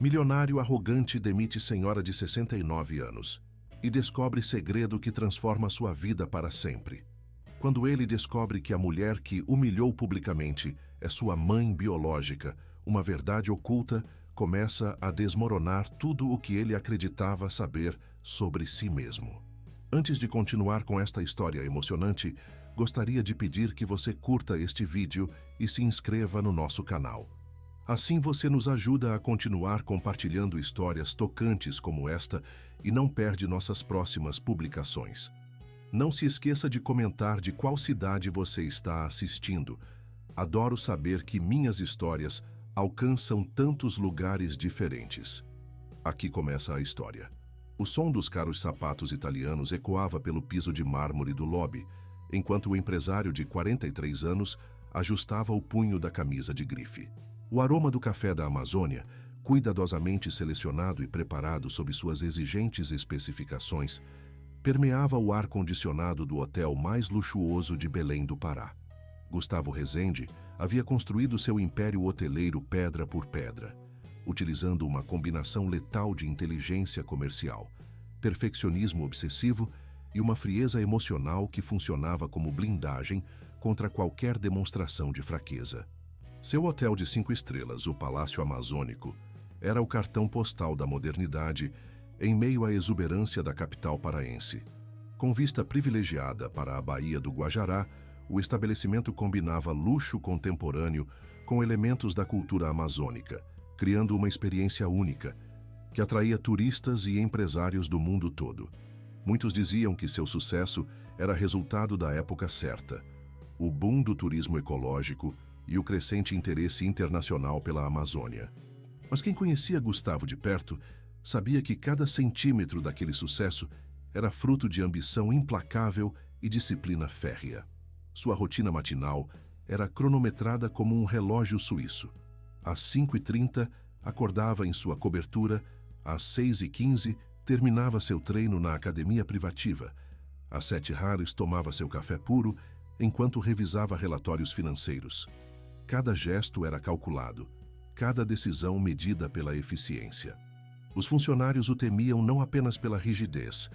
Milionário arrogante demite senhora de 69 anos e descobre segredo que transforma sua vida para sempre. Quando ele descobre que a mulher que humilhou publicamente é sua mãe biológica, uma verdade oculta começa a desmoronar tudo o que ele acreditava saber sobre si mesmo. Antes de continuar com esta história emocionante, gostaria de pedir que você curta este vídeo e se inscreva no nosso canal. Assim você nos ajuda a continuar compartilhando histórias tocantes como esta e não perde nossas próximas publicações. Não se esqueça de comentar de qual cidade você está assistindo. Adoro saber que minhas histórias alcançam tantos lugares diferentes. Aqui começa a história. O som dos caros sapatos italianos ecoava pelo piso de mármore do lobby, enquanto o empresário de 43 anos ajustava o punho da camisa de grife. O aroma do café da Amazônia, cuidadosamente selecionado e preparado sob suas exigentes especificações, permeava o ar-condicionado do hotel mais luxuoso de Belém do Pará. Gustavo Rezende havia construído seu império hoteleiro pedra por pedra, utilizando uma combinação letal de inteligência comercial, perfeccionismo obsessivo e uma frieza emocional que funcionava como blindagem contra qualquer demonstração de fraqueza. Seu hotel de 5 estrelas, o Palácio Amazônico, era o cartão postal da modernidade em meio à exuberância da capital paraense. Com vista privilegiada para a Baía do Guajará, o estabelecimento combinava luxo contemporâneo com elementos da cultura amazônica, criando uma experiência única, que atraía turistas e empresários do mundo todo. Muitos diziam que seu sucesso era resultado da época certa, o boom do turismo ecológico e o crescente interesse internacional pela Amazônia. Mas quem conhecia Gustavo de perto sabia que cada centímetro daquele sucesso era fruto de ambição implacável e disciplina férrea. Sua rotina matinal era cronometrada como um relógio suíço. Às 5h30, acordava em sua cobertura, às 6h15, terminava seu treino na academia privativa. Às 7h tomava seu café puro, enquanto revisava relatórios financeiros. Cada gesto era calculado, cada decisão medida pela eficiência. Os funcionários o temiam não apenas pela rigidez,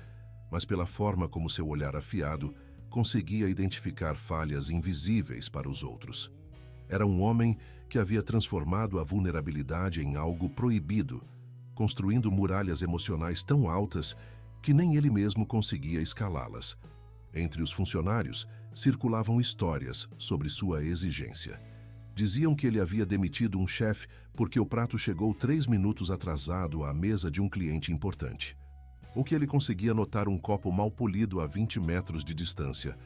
mas pela forma como seu olhar afiado conseguia identificar falhas invisíveis para os outros. Era um homem que havia transformado a vulnerabilidade em algo proibido, construindo muralhas emocionais tão altas que nem ele mesmo conseguia escalá-las. Entre os funcionários circulavam histórias sobre sua exigência. Diziam que ele havia demitido um chefe porque o prato chegou 3 minutos atrasado à mesa de um cliente importante. Ou que ele conseguia notar um copo mal polido a 20 metros de distância.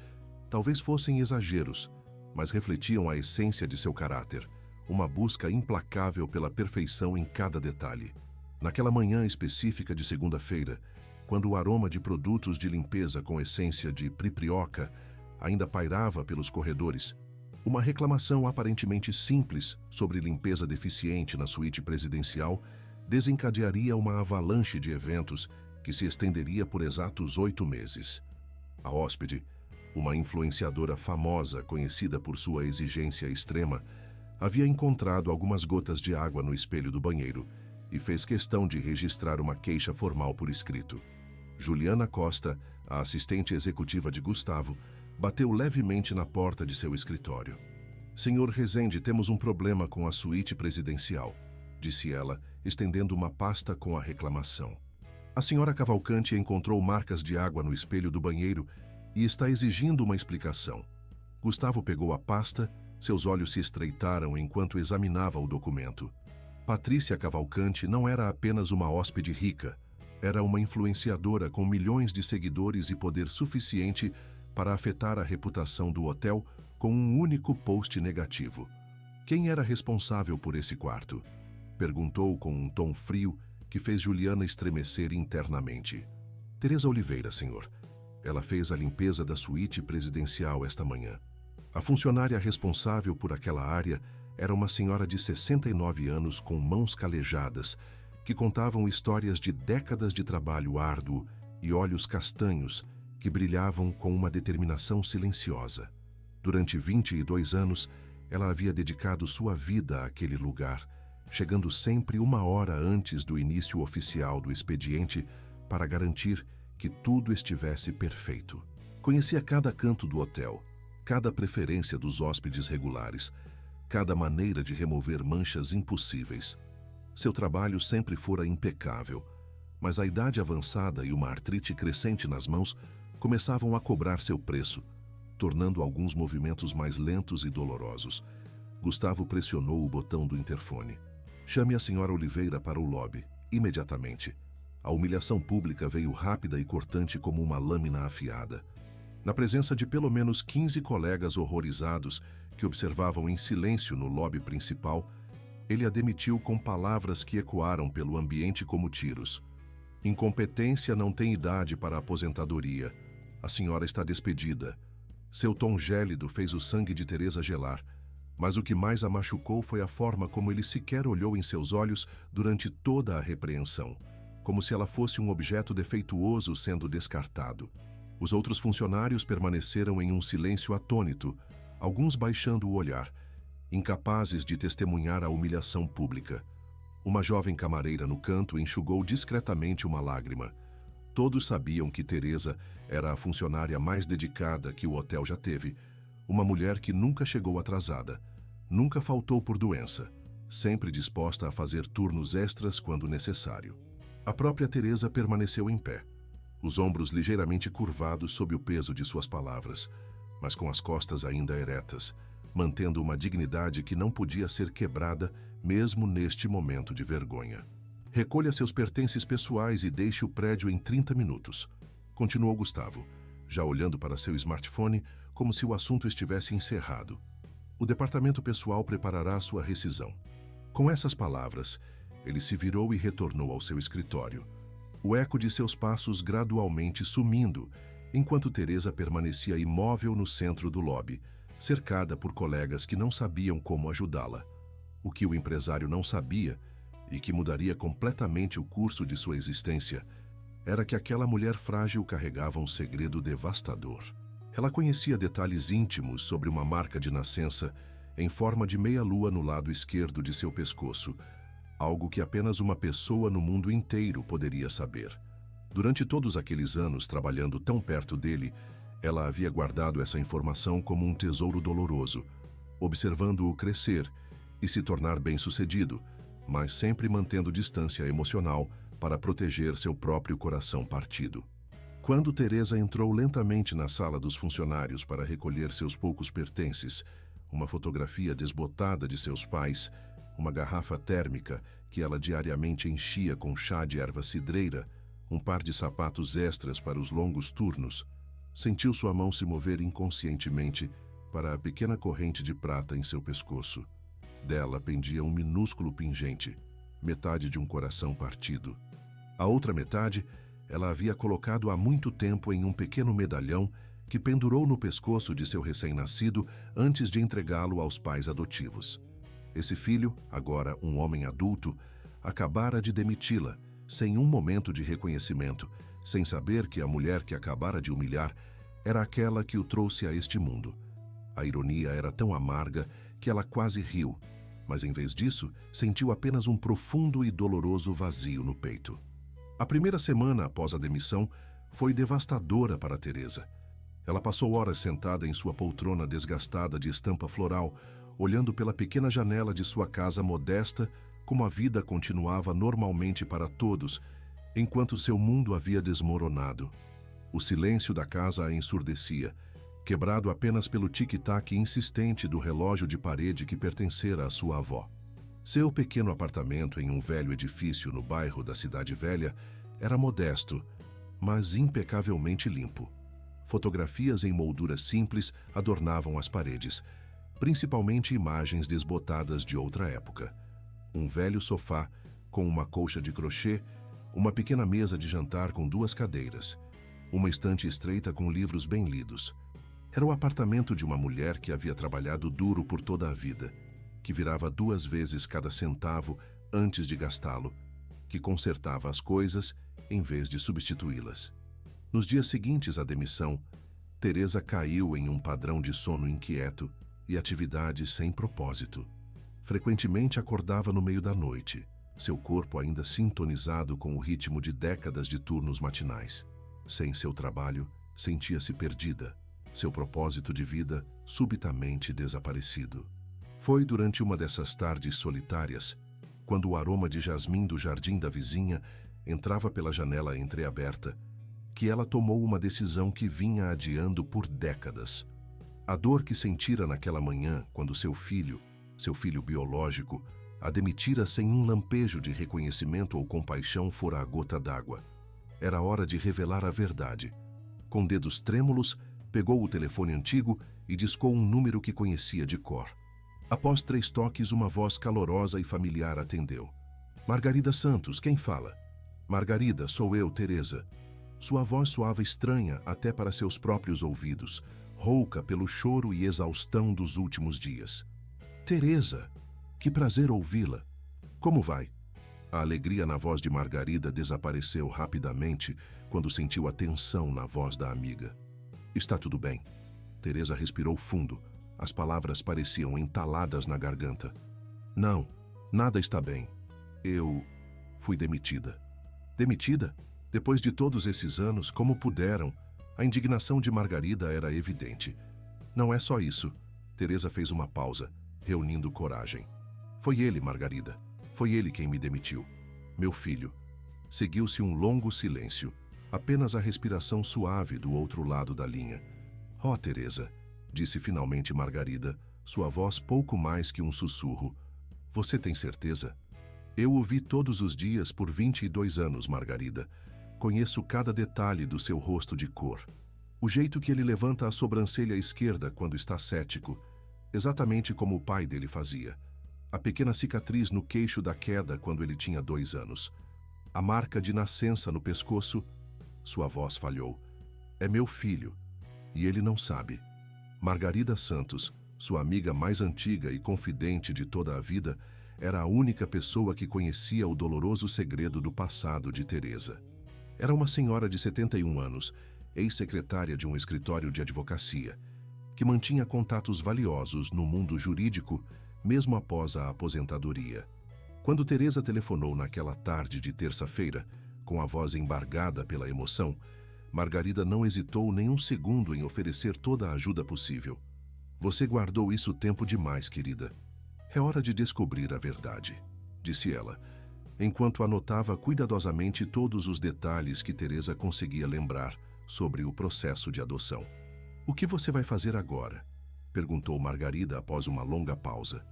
Talvez fossem exageros, mas refletiam a essência de seu caráter, uma busca implacável pela perfeição em cada detalhe. Naquela manhã específica de segunda-feira, quando o aroma de produtos de limpeza com essência de priprioca ainda pairava pelos corredores, uma reclamação aparentemente simples sobre limpeza deficiente na suíte presidencial desencadearia uma avalanche de eventos que se estenderia por exatos 8 meses. A hóspede, uma influenciadora famosa conhecida por sua exigência extrema, havia encontrado algumas gotas de água no espelho do banheiro e fez questão de registrar uma queixa formal por escrito. Juliana Costa, a assistente executiva de Gustavo, bateu levemente na porta de seu escritório. "Senhor Rezende, temos um problema com a suíte presidencial", disse ela, estendendo uma pasta com a reclamação. "A senhora Cavalcante encontrou marcas de água no espelho do banheiro e está exigindo uma explicação." Gustavo pegou a pasta, seus olhos se estreitaram enquanto examinava o documento. Patrícia Cavalcante não era apenas uma hóspede rica, era uma influenciadora com milhões de seguidores e poder suficiente para afetar a reputação do hotel com um único post negativo. "Quem era responsável por esse quarto?", perguntou com um tom frio que fez Juliana estremecer internamente. "Teresa Oliveira, senhor. Ela fez a limpeza da suíte presidencial esta manhã." A funcionária responsável por aquela área era uma senhora de 69 anos com mãos calejadas, que contavam histórias de décadas de trabalho árduo e olhos castanhos que brilhavam com uma determinação silenciosa. Durante 22 anos, ela havia dedicado sua vida àquele lugar, chegando sempre 1 hora antes do início oficial do expediente para garantir que tudo estivesse perfeito. Conhecia cada canto do hotel, cada preferência dos hóspedes regulares, cada maneira de remover manchas impossíveis. Seu trabalho sempre fora impecável, mas a idade avançada e uma artrite crescente nas mãos começavam a cobrar seu preço, tornando alguns movimentos mais lentos e dolorosos. Gustavo pressionou o botão do interfone. Chame a senhora Oliveira para o lobby, imediatamente. A humilhação pública veio rápida e cortante como uma lâmina afiada. Na presença de pelo menos 15 colegas horrorizados que observavam em silêncio no lobby principal, ele a demitiu com palavras que ecoaram pelo ambiente como tiros. Incompetência não tem idade para aposentadoria. A senhora está despedida. Seu tom gélido fez o sangue de Teresa gelar, mas o que mais a machucou foi a forma como ele sequer olhou em seus olhos durante toda a repreensão, como se ela fosse um objeto defeituoso sendo descartado. Os outros funcionários permaneceram em um silêncio atônito, alguns baixando o olhar, incapazes de testemunhar a humilhação pública. Uma jovem camareira no canto enxugou discretamente uma lágrima. Todos sabiam que Teresa era a funcionária mais dedicada que o hotel já teve, uma mulher que nunca chegou atrasada, nunca faltou por doença, sempre disposta a fazer turnos extras quando necessário. A própria Teresa permaneceu em pé, os ombros ligeiramente curvados sob o peso de suas palavras, mas com as costas ainda eretas, mantendo uma dignidade que não podia ser quebrada mesmo neste momento de vergonha. Recolha seus pertences pessoais e deixe o prédio em 30 minutos, continuou Gustavo, já olhando para seu smartphone como se o assunto estivesse encerrado. O departamento pessoal preparará sua rescisão. Com essas palavras, ele se virou e retornou ao seu escritório, o eco de seus passos gradualmente sumindo, enquanto Teresa permanecia imóvel no centro do lobby, cercada por colegas que não sabiam como ajudá-la. O que o empresário não sabia, e que mudaria completamente o curso de sua existência, era que aquela mulher frágil carregava um segredo devastador. Ela conhecia detalhes íntimos sobre uma marca de nascença em forma de meia-lua no lado esquerdo de seu pescoço, algo que apenas uma pessoa no mundo inteiro poderia saber. Durante todos aqueles anos trabalhando tão perto dele, ela havia guardado essa informação como um tesouro doloroso, observando-o crescer e se tornar bem-sucedido, mas sempre mantendo distância emocional para proteger seu próprio coração partido. Quando Teresa entrou lentamente na sala dos funcionários para recolher seus poucos pertences, uma fotografia desbotada de seus pais, uma garrafa térmica que ela diariamente enchia com chá de erva cidreira, um par de sapatos extras para os longos turnos, sentiu sua mão se mover inconscientemente para a pequena corrente de prata em seu pescoço. Dela pendia um minúsculo pingente, metade de um coração partido. A outra metade ela havia colocado há muito tempo em um pequeno medalhão que pendurou no pescoço de seu recém-nascido antes de entregá-lo aos pais adotivos. Esse filho, agora um homem adulto, acabara de demiti-la, sem um momento de reconhecimento, sem saber que a mulher que acabara de humilhar era aquela que o trouxe a este mundo. A ironia era tão amarga que ela quase riu, mas em vez disso, sentiu apenas um profundo e doloroso vazio no peito. A primeira semana após a demissão foi devastadora para Teresa. Ela passou horas sentada em sua poltrona desgastada de estampa floral, olhando pela pequena janela de sua casa modesta como a vida continuava normalmente para todos, enquanto seu mundo havia desmoronado. O silêncio da casa a ensurdecia, quebrado apenas pelo tic-tac insistente do relógio de parede que pertencera à sua avó. Seu pequeno apartamento em um velho edifício no bairro da Cidade Velha era modesto, mas impecavelmente limpo. Fotografias em molduras simples adornavam as paredes, principalmente imagens desbotadas de outra época. Um velho sofá com uma colcha de crochê, uma pequena mesa de jantar com 2 cadeiras, uma estante estreita com livros bem lidos. Era o apartamento de uma mulher que havia trabalhado duro por toda a vida, que virava 2 vezes cada centavo antes de gastá-lo, que consertava as coisas em vez de substituí-las. Nos dias seguintes à demissão, Teresa caiu em um padrão de sono inquieto e atividade sem propósito. Frequentemente acordava no meio da noite, seu corpo ainda sintonizado com o ritmo de décadas de turnos matinais. Sem seu trabalho, sentia-se perdida, seu propósito de vida subitamente desaparecido. Foi durante uma dessas tardes solitárias, quando o aroma de jasmim do jardim da vizinha entrava pela janela entreaberta, que ela tomou uma decisão que vinha adiando por décadas. A dor que sentira naquela manhã quando seu filho biológico, a demitira sem um lampejo de reconhecimento ou compaixão fora a gota d'água. Era hora de revelar a verdade. Com dedos trêmulos, pegou o telefone antigo e discou um número que conhecia de cor. Após 3 toques, uma voz calorosa e familiar atendeu. Margarida Santos, quem fala? Margarida, sou eu, Teresa. Sua voz soava estranha até para seus próprios ouvidos, rouca pelo choro e exaustão dos últimos dias. Teresa, que prazer ouvi-la. Como vai? A alegria na voz de Margarida desapareceu rapidamente quando sentiu a tensão na voz da amiga. Está tudo bem. Teresa respirou fundo. As palavras pareciam entaladas na garganta. Não, nada está bem. Eu fui demitida. Demitida? Depois de todos esses anos, como puderam? A indignação de Margarida era evidente. Não é só isso. Teresa fez uma pausa, reunindo coragem. Foi ele, Margarida. Foi ele quem me demitiu. Meu filho. Seguiu-se um longo silêncio, apenas a respiração suave do outro lado da linha. Oh, Teresa, disse finalmente Margarida, sua voz pouco mais que um sussurro. Você tem certeza? Eu o vi todos os dias por 22 anos, Margarida. Conheço cada detalhe do seu rosto de cor. O jeito que ele levanta a sobrancelha esquerda quando está cético, exatamente como o pai dele fazia. A pequena cicatriz no queixo da queda quando ele tinha 2 anos. A marca de nascença no pescoço. Sua voz falhou. É meu filho. E ele não sabe. Margarida Santos, sua amiga mais antiga e confidente de toda a vida, era a única pessoa que conhecia o doloroso segredo do passado de Teresa. Era uma senhora de 71 anos, ex-secretária de um escritório de advocacia, que mantinha contatos valiosos no mundo jurídico mesmo após a aposentadoria. Quando Teresa telefonou naquela tarde de terça-feira, com a voz embargada pela emoção, Margarida não hesitou nem um segundo em oferecer toda a ajuda possível. Você guardou isso tempo demais, querida. É hora de descobrir a verdade, disse ela, enquanto anotava cuidadosamente todos os detalhes que Teresa conseguia lembrar sobre o processo de adoção. O que você vai fazer agora? Perguntou Margarida após uma longa pausa.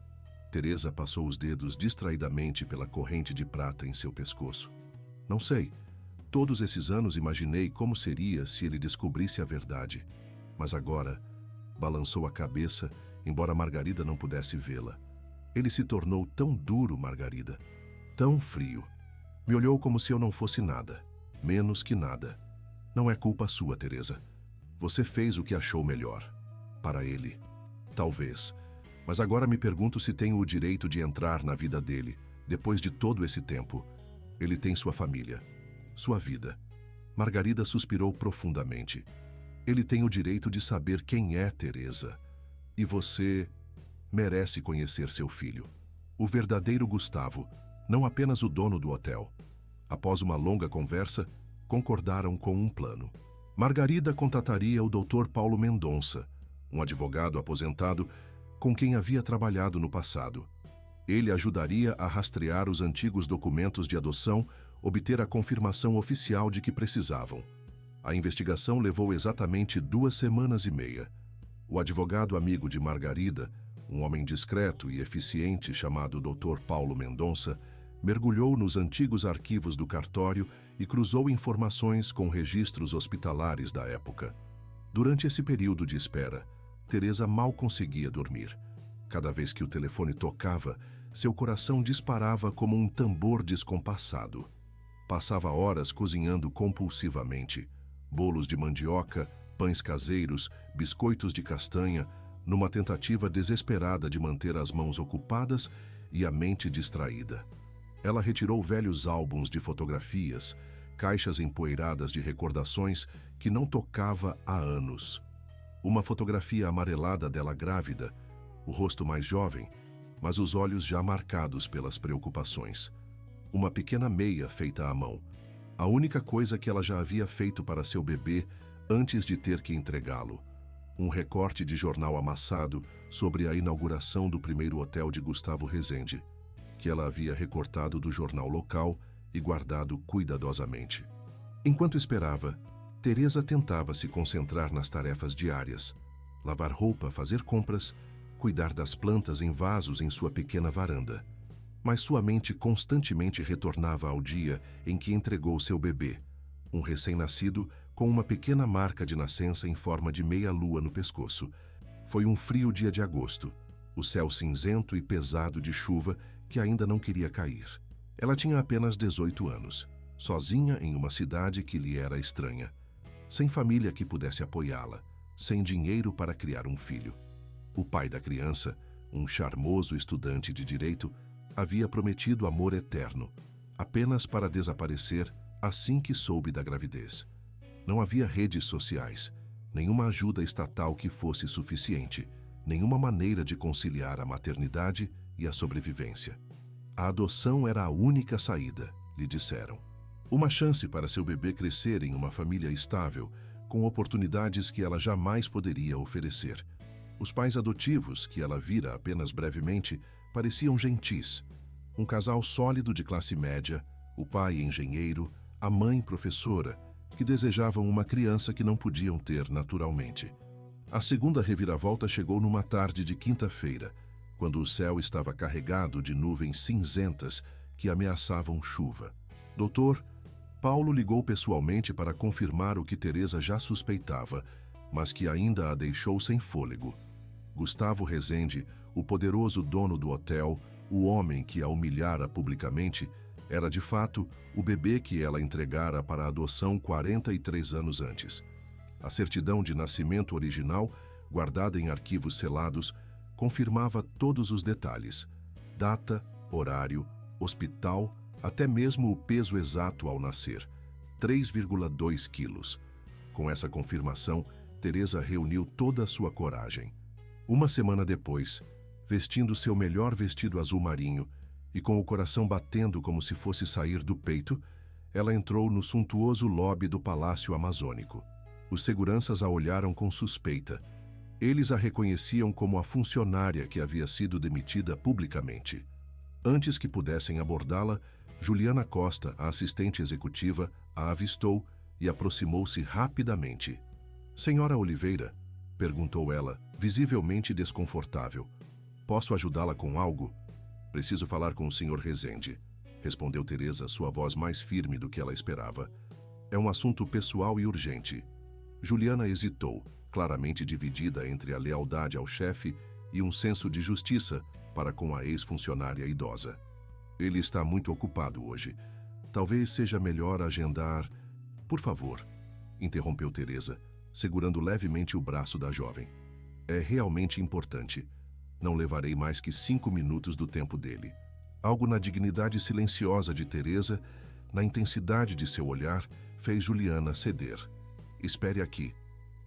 Teresa passou os dedos distraidamente pela corrente de prata em seu pescoço. Não sei. Todos esses anos imaginei como seria se ele descobrisse a verdade. Mas agora, balançou a cabeça, embora Margarida não pudesse vê-la. Ele se tornou tão duro, Margarida. Tão frio. Me olhou como se eu não fosse nada. Menos que nada. Não é culpa sua, Teresa. Você fez o que achou melhor. Para ele. Talvez. Mas agora me pergunto se tenho o direito de entrar na vida dele, depois de todo esse tempo. Ele tem sua família. Sua vida. Margarida suspirou profundamente. Ele tem o direito de saber quem é Teresa. E você merece conhecer seu filho. O verdadeiro Gustavo, não apenas o dono do hotel. Após uma longa conversa, concordaram com um plano. Margarida contataria o Dr. Paulo Mendonça, um advogado aposentado com quem havia trabalhado no passado. Ele ajudaria a rastrear os antigos documentos de adoção, obter a confirmação oficial de que precisavam. A investigação levou exatamente 2 semanas e meia. O advogado amigo de Margarida, um homem discreto e eficiente chamado Dr. Paulo Mendonça, mergulhou nos antigos arquivos do cartório e cruzou informações com registros hospitalares da época. Durante esse período de espera, Teresa mal conseguia dormir. Cada vez que o telefone tocava, seu coração disparava como um tambor descompassado. Passava horas cozinhando compulsivamente. Bolos de mandioca, pães caseiros, biscoitos de castanha, numa tentativa desesperada de manter as mãos ocupadas e a mente distraída. Ela retirou velhos álbuns de fotografias, caixas empoeiradas de recordações que não tocava há anos. Uma fotografia amarelada dela grávida, o rosto mais jovem, mas os olhos já marcados pelas preocupações. Uma pequena meia feita à mão, a única coisa que ela já havia feito para seu bebê antes de ter que entregá-lo. Um recorte de jornal amassado sobre a inauguração do primeiro hotel de Gustavo Rezende, que ela havia recortado do jornal local e guardado cuidadosamente. Enquanto esperava, Teresa tentava se concentrar nas tarefas diárias: lavar roupa, fazer compras, cuidar das plantas em vasos em sua pequena varanda. Mas sua mente constantemente retornava ao dia em que entregou seu bebê, um recém-nascido com uma pequena marca de nascença em forma de meia-lua no pescoço. Foi um frio dia de agosto, o céu cinzento e pesado de chuva que ainda não queria cair. Ela tinha apenas 18 anos, sozinha em uma cidade que lhe era estranha, sem família que pudesse apoiá-la, sem dinheiro para criar um filho. O pai da criança, um charmoso estudante de direito, havia prometido amor eterno, apenas para desaparecer assim que soube da gravidez. Não havia redes sociais, nenhuma ajuda estatal que fosse suficiente, nenhuma maneira de conciliar a maternidade e a sobrevivência. A adoção era a única saída, lhe disseram. Uma chance para seu bebê crescer em uma família estável, com oportunidades que ela jamais poderia oferecer. Os pais adotivos, que ela vira apenas brevemente, pareciam gentis. Um casal sólido de classe média, o pai engenheiro, a mãe professora, que desejavam uma criança que não podiam ter naturalmente. A segunda reviravolta chegou numa tarde de quinta-feira, quando o céu estava carregado de nuvens cinzentas que ameaçavam chuva. Doutor, Paulo ligou pessoalmente para confirmar o que Teresa já suspeitava, mas que ainda a deixou sem fôlego. Gustavo Rezende, o poderoso dono do hotel, o homem que a humilhara publicamente, era de fato o bebê que ela entregara para adoção 43 anos antes. A certidão de nascimento original, guardada em arquivos selados, confirmava todos os detalhes: data, horário, hospital, até mesmo o peso exato ao nascer, 3,2 quilos. Com essa confirmação, Teresa reuniu toda a sua coragem. Uma semana depois, vestindo seu melhor vestido azul marinho e com o coração batendo como se fosse sair do peito, ela entrou no suntuoso lobby do Palácio Amazônico. Os seguranças a olharam com suspeita. Eles a reconheciam como a funcionária que havia sido demitida publicamente. Antes que pudessem abordá-la, Juliana Costa, a assistente executiva, a avistou e aproximou-se rapidamente. "Senhora Oliveira?", perguntou ela, visivelmente desconfortável. "Posso ajudá-la com algo?" "Preciso falar com o Sr. Rezende", respondeu Teresa, sua voz mais firme do que ela esperava. "É um assunto pessoal e urgente." Juliana hesitou, claramente dividida entre a lealdade ao chefe e um senso de justiça para com a ex-funcionária idosa. "Ele está muito ocupado hoje. Talvez seja melhor agendar." "Por favor", interrompeu Teresa, segurando levemente o braço da jovem. "É realmente importante. Não levarei mais que 5 minutos do tempo dele." Algo na dignidade silenciosa de Teresa, na intensidade de seu olhar, fez Juliana ceder. "Espere aqui.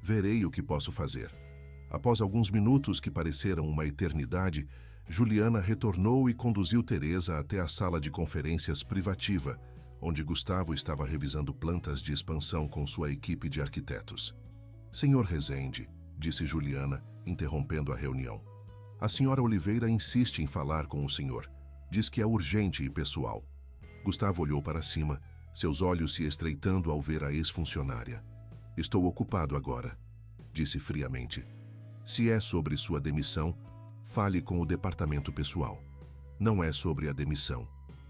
Verei o que posso fazer." Após alguns minutos que pareceram uma eternidade, Juliana retornou e conduziu Teresa até a sala de conferências privativa, onde Gustavo estava revisando plantas de expansão com sua equipe de arquitetos. "Senhor Rezende", disse Juliana, interrompendo a reunião. "A senhora Oliveira insiste em falar com o senhor. Diz que é urgente e pessoal." Gustavo olhou para cima, seus olhos se estreitando ao ver a ex-funcionária. "Estou ocupado agora", disse friamente. "Se é sobre sua demissão, fale com o departamento pessoal." "Não é sobre a demissão",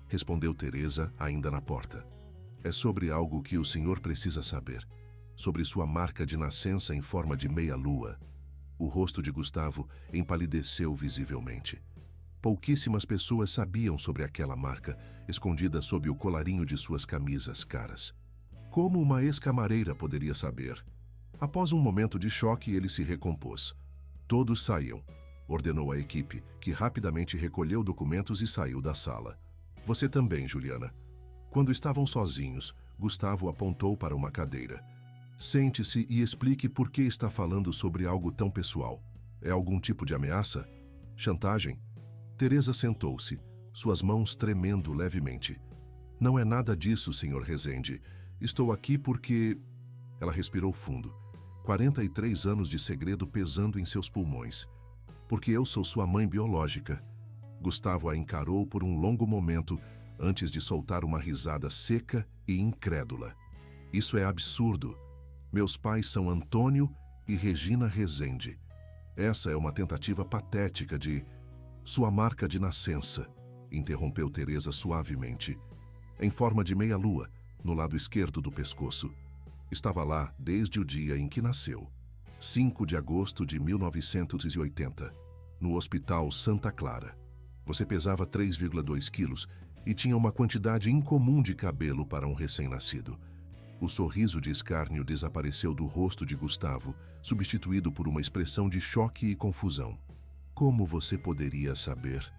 respondeu Teresa, ainda na porta. "É sobre algo que o senhor precisa saber. Sobre sua marca de nascença em forma de meia-lua." O rosto de Gustavo empalideceu visivelmente. Pouquíssimas pessoas sabiam sobre aquela marca, escondida sob o colarinho de suas camisas caras. Como uma ex-camareira poderia saber? Após um momento de choque, ele se recompôs. "Todos saiam", ordenou a equipe, que rapidamente recolheu documentos e saiu da sala. "Você também, Juliana." Quando estavam sozinhos, Gustavo apontou para uma cadeira. "Sente-se e explique por que está falando sobre algo tão pessoal. É algum tipo de ameaça? Chantagem?" Teresa sentou-se, suas mãos tremendo levemente. Não é nada disso, Sr. Rezende. Estou aqui porque... Ela respirou fundo. 43 anos de segredo pesando em seus pulmões. Porque eu sou sua mãe biológica. Gustavo a encarou por um longo momento antes de soltar uma risada seca e incrédula. Isso é absurdo. Meus pais são Antônio e Regina Rezende. Essa é uma tentativa patética de... Sua marca de nascença, interrompeu Teresa suavemente. Em forma de meia-lua, no lado esquerdo do pescoço. Estava lá desde o dia em que nasceu. 5 de agosto de 1980, no Hospital Santa Clara. Você pesava 3,2 quilos e tinha uma quantidade incomum de cabelo para um recém-nascido. O sorriso de escárnio desapareceu do rosto de Gustavo, substituído por uma expressão de choque e confusão. Como você poderia saber?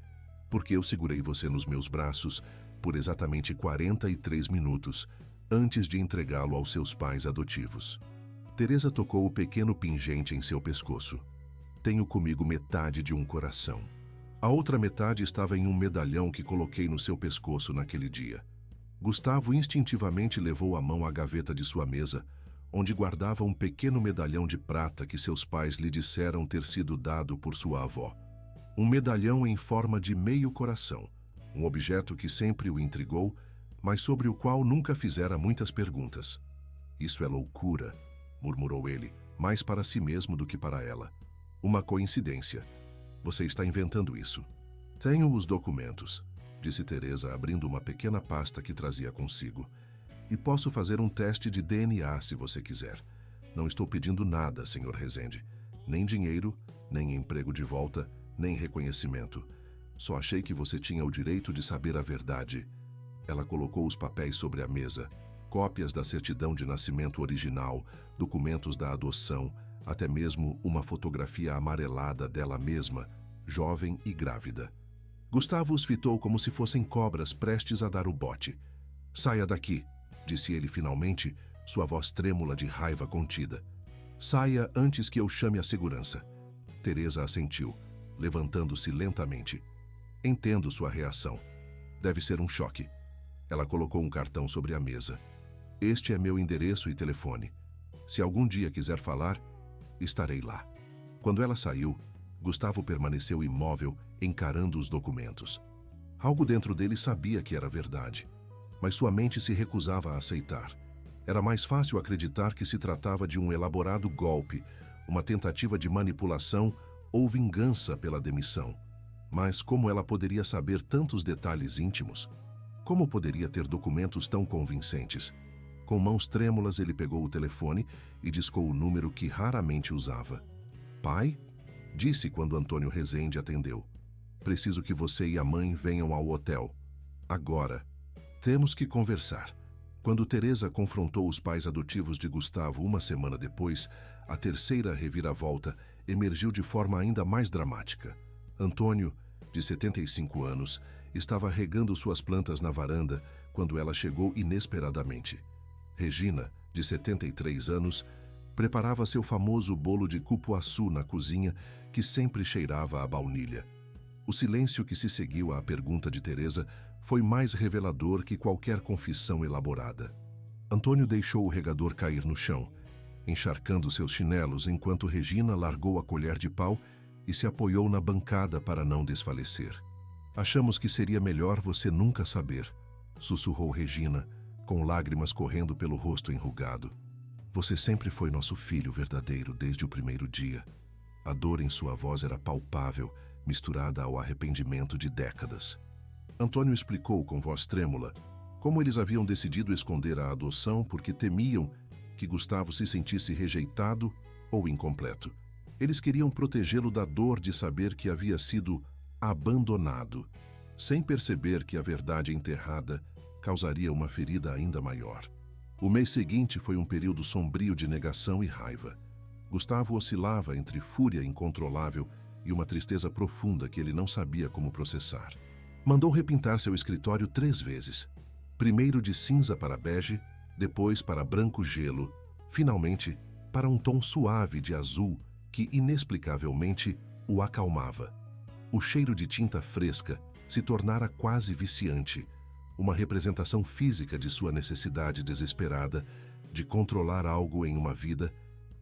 Porque eu segurei você nos meus braços por exatamente 43 minutos antes de entregá-lo aos seus pais adotivos. Teresa tocou o pequeno pingente em seu pescoço. Tenho comigo metade de um coração. A outra metade estava em um medalhão que coloquei no seu pescoço naquele dia. Gustavo instintivamente levou a mão à gaveta de sua mesa, onde guardava um pequeno medalhão de prata que seus pais lhe disseram ter sido dado por sua avó. Um medalhão em forma de meio coração, um objeto que sempre o intrigou, mas sobre o qual nunca fizera muitas perguntas. Isso é loucura, murmurou ele, mais para si mesmo do que para ela. Uma coincidência. Você está inventando isso. Tenho os documentos, disse Teresa, abrindo uma pequena pasta que trazia consigo. E posso fazer um teste de DNA se você quiser. Não estou pedindo nada, Sr. Rezende. Nem dinheiro, nem emprego de volta, nem reconhecimento. Só achei que você tinha o direito de saber a verdade. Ela colocou os papéis sobre a mesa. Cópias da certidão de nascimento original, documentos da adoção, até mesmo uma fotografia amarelada dela mesma, jovem e grávida. Gustavo os fitou como se fossem cobras prestes a dar o bote. Saia daqui, disse ele finalmente, sua voz trêmula de raiva contida. Saia antes que eu chame a segurança. Teresa assentiu, levantando-se lentamente. Entendo sua reação. Deve ser um choque. Ela colocou um cartão sobre a mesa. Este é meu endereço e telefone. Se algum dia quiser falar, estarei lá. Quando ela saiu, Gustavo permaneceu imóvel, encarando os documentos. Algo dentro dele sabia que era verdade, mas sua mente se recusava a aceitar. Era mais fácil acreditar que se tratava de um elaborado golpe, uma tentativa de manipulação ou vingança pela demissão. Mas como ela poderia saber tantos detalhes íntimos? Como poderia ter documentos tão convincentes? Com mãos trêmulas, ele pegou o telefone e discou o número que raramente usava. Pai? Disse quando Antônio Rezende atendeu. Preciso que você e a mãe venham ao hotel. Agora. Temos que conversar. Quando Teresa confrontou os pais adotivos de Gustavo uma semana depois, a terceira reviravolta emergiu de forma ainda mais dramática. Antônio, de 75 anos, estava regando suas plantas na varanda quando ela chegou inesperadamente. Regina, de 73 anos, preparava seu famoso bolo de cupuaçu na cozinha, que sempre cheirava a baunilha. O silêncio que se seguiu à pergunta de Teresa foi mais revelador que qualquer confissão elaborada. Antônio deixou o regador cair no chão, encharcando seus chinelos enquanto Regina largou a colher de pau e se apoiou na bancada para não desfalecer. Achamos que seria melhor você nunca saber, sussurrou Regina, com lágrimas correndo pelo rosto enrugado. Você sempre foi nosso filho verdadeiro desde o primeiro dia. A dor em sua voz era palpável, misturada ao arrependimento de décadas. Antônio explicou com voz trêmula como eles haviam decidido esconder a adoção porque temiam que Gustavo se sentisse rejeitado ou incompleto. Eles queriam protegê-lo da dor de saber que havia sido abandonado, sem perceber que a verdade enterrada causaria uma ferida ainda maior. O mês seguinte foi um período sombrio de negação e raiva. Gustavo oscilava entre fúria incontrolável e uma tristeza profunda que ele não sabia como processar. Mandou repintar seu escritório 3 vezes. Primeiro de cinza para bege, depois para branco gelo, finalmente para um tom suave de azul que inexplicavelmente o acalmava. O cheiro de tinta fresca se tornara quase viciante, uma representação física de sua necessidade desesperada de controlar algo em uma vida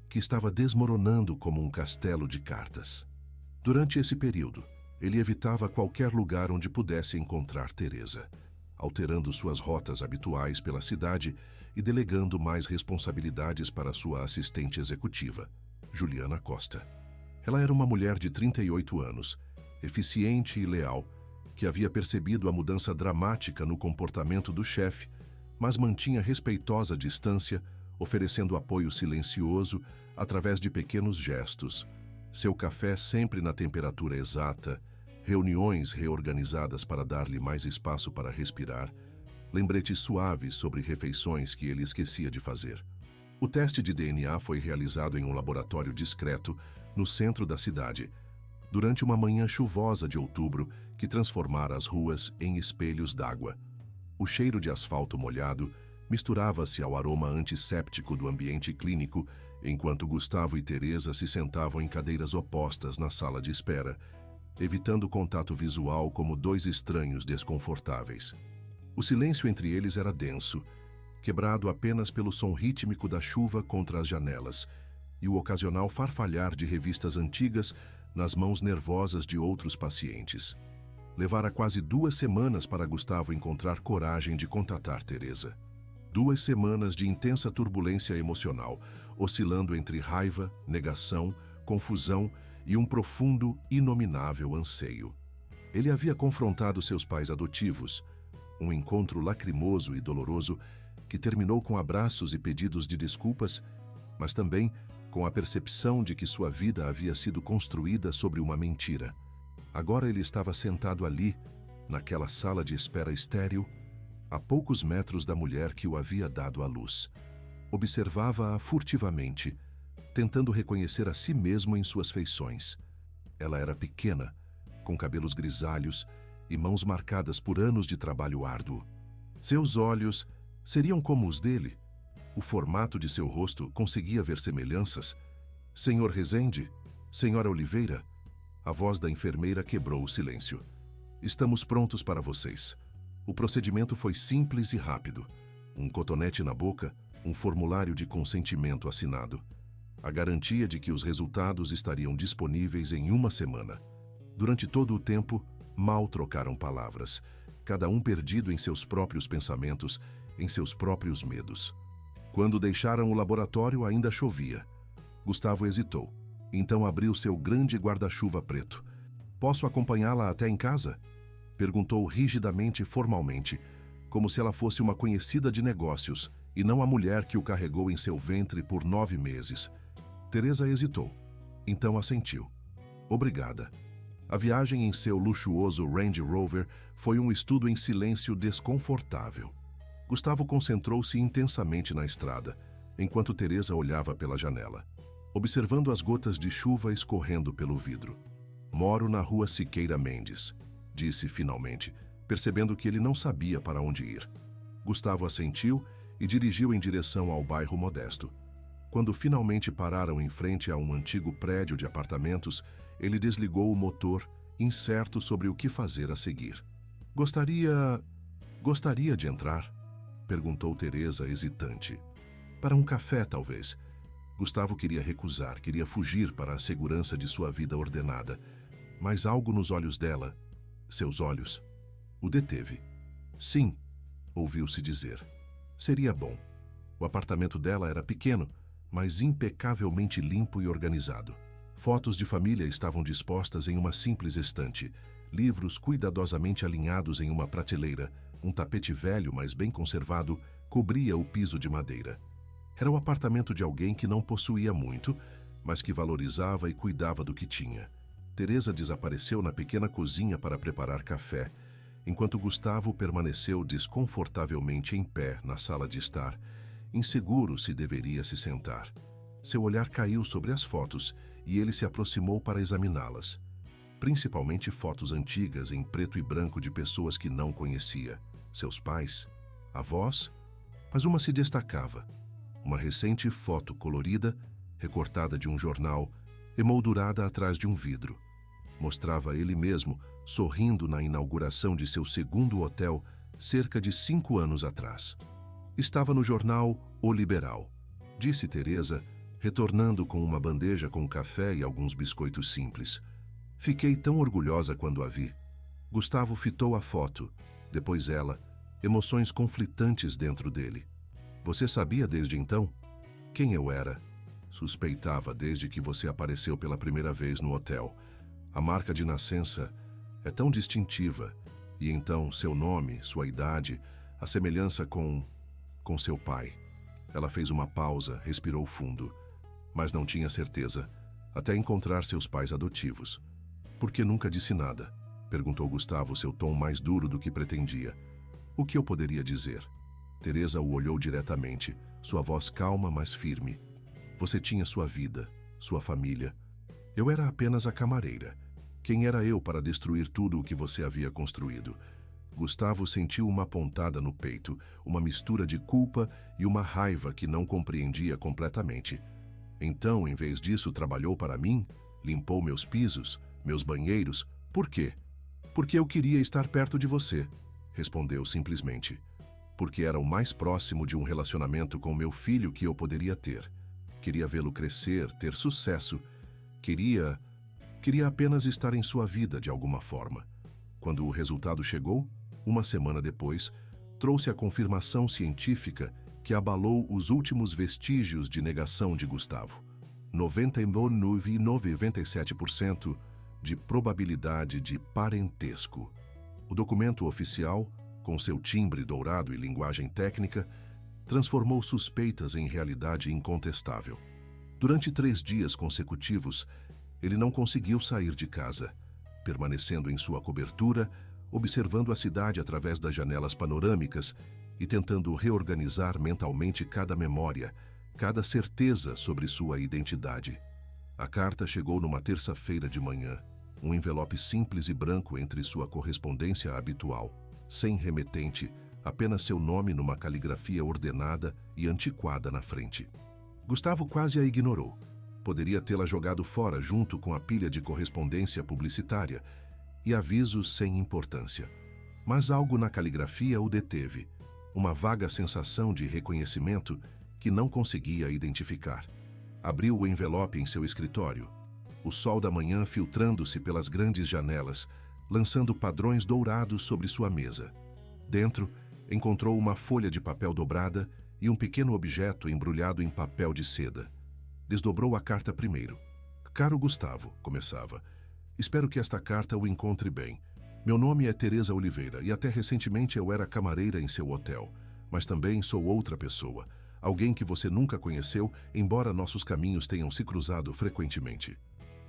que estava desmoronando como um castelo de cartas. Durante esse período, ele evitava qualquer lugar onde pudesse encontrar Teresa, alterando suas rotas habituais pela cidade e delegando mais responsabilidades para sua assistente executiva, Juliana Costa. Ela era uma mulher de 38 anos, eficiente e leal, que havia percebido a mudança dramática no comportamento do chefe, mas mantinha respeitosa distância, oferecendo apoio silencioso através de pequenos gestos. Seu café sempre na temperatura exata, reuniões reorganizadas para dar-lhe mais espaço para respirar, lembretes suaves sobre refeições que ele esquecia de fazer. O teste de DNA foi realizado em um laboratório discreto no centro da cidade, durante uma manhã chuvosa de outubro que transformara as ruas em espelhos d'água. O cheiro de asfalto molhado misturava-se ao aroma antisséptico do ambiente clínico, enquanto Gustavo e Teresa se sentavam em cadeiras opostas na sala de espera, evitando contato visual como dois estranhos desconfortáveis. O silêncio entre eles era denso, quebrado apenas pelo som rítmico da chuva contra as janelas e o ocasional farfalhar de revistas antigas nas mãos nervosas de outros pacientes. Levara quase 2 semanas para Gustavo encontrar coragem de contatar Teresa. 2 semanas de intensa turbulência emocional, oscilando entre raiva, negação, confusão e um profundo, inominável anseio. Ele havia confrontado seus pais adotivos, um encontro lacrimoso e doloroso que terminou com abraços e pedidos de desculpas, mas também com a percepção de que sua vida havia sido construída sobre uma mentira. Agora ele estava sentado ali, naquela sala de espera estéril, a poucos metros da mulher que o havia dado à luz. Observava-a furtivamente, tentando reconhecer a si mesmo em suas feições. Ela era pequena, com cabelos grisalhos e mãos marcadas por anos de trabalho árduo. Seus olhos seriam como os dele. O formato de seu rosto conseguia ver semelhanças. Senhor Rezende? Senhora Oliveira? A voz da enfermeira quebrou o silêncio. Estamos prontos para vocês. O procedimento foi simples e rápido. Um cotonete na boca, um formulário de consentimento assinado. A garantia de que os resultados estariam disponíveis em 1 semana. Durante todo o tempo, mal trocaram palavras, cada um perdido em seus próprios pensamentos, em seus próprios medos. Quando deixaram o laboratório, ainda chovia. Gustavo hesitou. Então abriu seu grande guarda-chuva preto. Posso acompanhá-la até em casa? Perguntou rigidamente e formalmente, como se ela fosse uma conhecida de negócios e não a mulher que o carregou em seu ventre por 9 meses. Teresa hesitou. Então assentiu. Obrigada. A viagem em seu luxuoso Range Rover foi um estudo em silêncio desconfortável. Gustavo concentrou-se intensamente na estrada, enquanto Teresa olhava pela janela, observando as gotas de chuva escorrendo pelo vidro. Moro na rua Siqueira Mendes, disse finalmente, percebendo que ele não sabia para onde ir. Gustavo assentiu e dirigiu em direção ao bairro modesto. Quando finalmente pararam em frente a um antigo prédio de apartamentos, ele desligou o motor, incerto sobre o que fazer a seguir. Gostaria de entrar? Perguntou Teresa, hesitante. Para um café, talvez. Gustavo queria recusar, queria fugir para a segurança de sua vida ordenada. Mas algo nos olhos dela, seus olhos, o deteve. Sim, ouviu-se dizer. Seria bom. O apartamento dela era pequeno, mas impecavelmente limpo e organizado. Fotos de família estavam dispostas em uma simples estante, livros cuidadosamente alinhados em uma prateleira, um tapete velho, mas bem conservado, cobria o piso de madeira. Era o apartamento de alguém que não possuía muito, mas que valorizava e cuidava do que tinha. Teresa desapareceu na pequena cozinha para preparar café, enquanto Gustavo permaneceu desconfortavelmente em pé na sala de estar, inseguro se deveria se sentar. Seu olhar caiu sobre as fotos e ele se aproximou para examiná-las. Principalmente fotos antigas em preto e branco de pessoas que não conhecia. Seus pais, avós, mas uma se destacava. Uma recente foto colorida, recortada de um jornal, emoldurada atrás de um vidro. Mostrava ele mesmo, sorrindo na inauguração de seu segundo hotel, cerca de 5 anos atrás. Estava no jornal O Liberal, disse Teresa, retornando com uma bandeja com café e alguns biscoitos simples. Fiquei tão orgulhosa quando a vi. Gustavo fitou a foto, depois ela, emoções conflitantes dentro dele. Você sabia desde então? Quem eu era? Suspeitava desde que você apareceu pela primeira vez no hotel. A marca de nascença é tão distintiva, e então seu nome, sua idade, a semelhança com seu pai. Ela fez uma pausa, respirou fundo, mas não tinha certeza, até encontrar seus pais adotivos. Por que nunca disse nada? Perguntou Gustavo, seu tom mais duro do que pretendia. O que eu poderia dizer? Teresa o olhou diretamente, sua voz calma, mas firme. Você tinha sua vida, sua família. Eu era apenas a camareira. Quem era eu para destruir tudo o que você havia construído? Gustavo sentiu uma pontada no peito, uma mistura de culpa e uma raiva que não compreendia completamente. Então, em vez disso, trabalhou para mim? Limpou meus pisos, meus banheiros? Por quê? Porque eu queria estar perto de você, respondeu simplesmente. Porque era o mais próximo de um relacionamento com meu filho que eu poderia ter. Queria vê-lo crescer, ter sucesso. Queria apenas estar em sua vida de alguma forma. Quando o resultado chegou, uma semana depois, trouxe a confirmação científica que abalou os últimos vestígios de negação de Gustavo. 99,97% de probabilidade de parentesco. O documento oficial, com seu timbre dourado e linguagem técnica, transformou suspeitas em realidade incontestável. Durante 3 dias consecutivos, ele não conseguiu sair de casa, permanecendo em sua cobertura, observando a cidade através das janelas panorâmicas e tentando reorganizar mentalmente cada memória, cada certeza sobre sua identidade. A carta chegou numa terça-feira de manhã, um envelope simples e branco entre sua correspondência habitual, sem remetente, apenas seu nome numa caligrafia ordenada e antiquada na frente. Gustavo quase a ignorou. Poderia tê-la jogado fora junto com a pilha de correspondência publicitária e avisos sem importância. Mas algo na caligrafia o deteve, uma vaga sensação de reconhecimento que não conseguia identificar. Abriu o envelope em seu escritório. O sol da manhã filtrando-se pelas grandes janelas, lançando padrões dourados sobre sua mesa. Dentro, encontrou uma folha de papel dobrada e um pequeno objeto embrulhado em papel de seda. Desdobrou a carta primeiro. Caro Gustavo, começava. Espero que esta carta o encontre bem. Meu nome é Teresa Oliveira e até recentemente eu era camareira em seu hotel. Mas também sou outra pessoa. Alguém que você nunca conheceu, embora nossos caminhos tenham se cruzado frequentemente.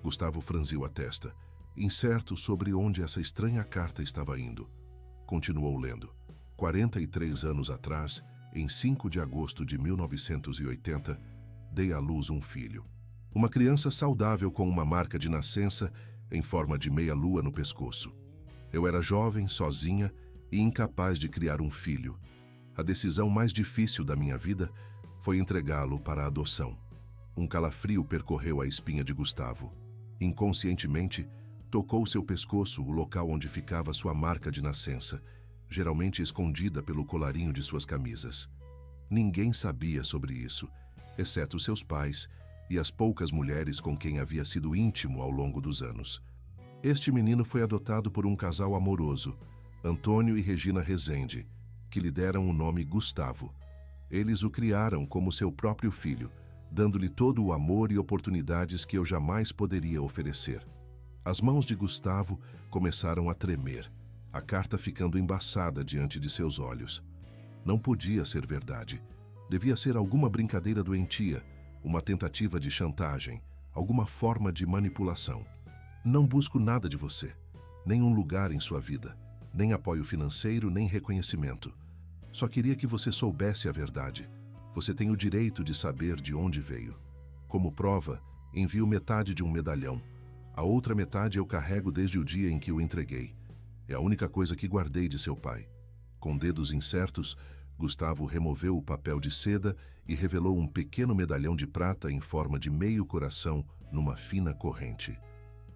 Gustavo franziu a testa, incerto sobre onde essa estranha carta estava indo. Continuou lendo. 43 anos atrás, em 5 de agosto de 1980, dei à luz um filho. Uma criança saudável com uma marca de nascença em forma de meia-lua no pescoço. Eu era jovem, sozinha e incapaz de criar um filho. A decisão mais difícil da minha vida foi entregá-lo para a adoção. Um calafrio percorreu a espinha de Gustavo. Inconscientemente, tocou seu pescoço, o local onde ficava sua marca de nascença, geralmente escondida pelo colarinho de suas camisas. Ninguém sabia sobre isso, exceto seus pais e as poucas mulheres com quem havia sido íntimo ao longo dos anos. Este menino foi adotado por um casal amoroso, Antônio e Regina Rezende, que lhe deram o nome Gustavo. Eles o criaram como seu próprio filho, dando-lhe todo o amor e oportunidades que eu jamais poderia oferecer. As mãos de Gustavo começaram a tremer, a carta ficando embaçada diante de seus olhos. Não podia ser verdade. Devia ser alguma brincadeira doentia, uma tentativa de chantagem, alguma forma de manipulação. Não busco nada de você, nem um lugar em sua vida, nem apoio financeiro, nem reconhecimento. Só queria que você soubesse a verdade. Você tem o direito de saber de onde veio. Como prova, envio metade de um medalhão. A outra metade eu carrego desde o dia em que o entreguei. É a única coisa que guardei de seu pai. Com dedos incertos, Gustavo removeu o papel de seda e revelou um pequeno medalhão de prata em forma de meio coração numa fina corrente.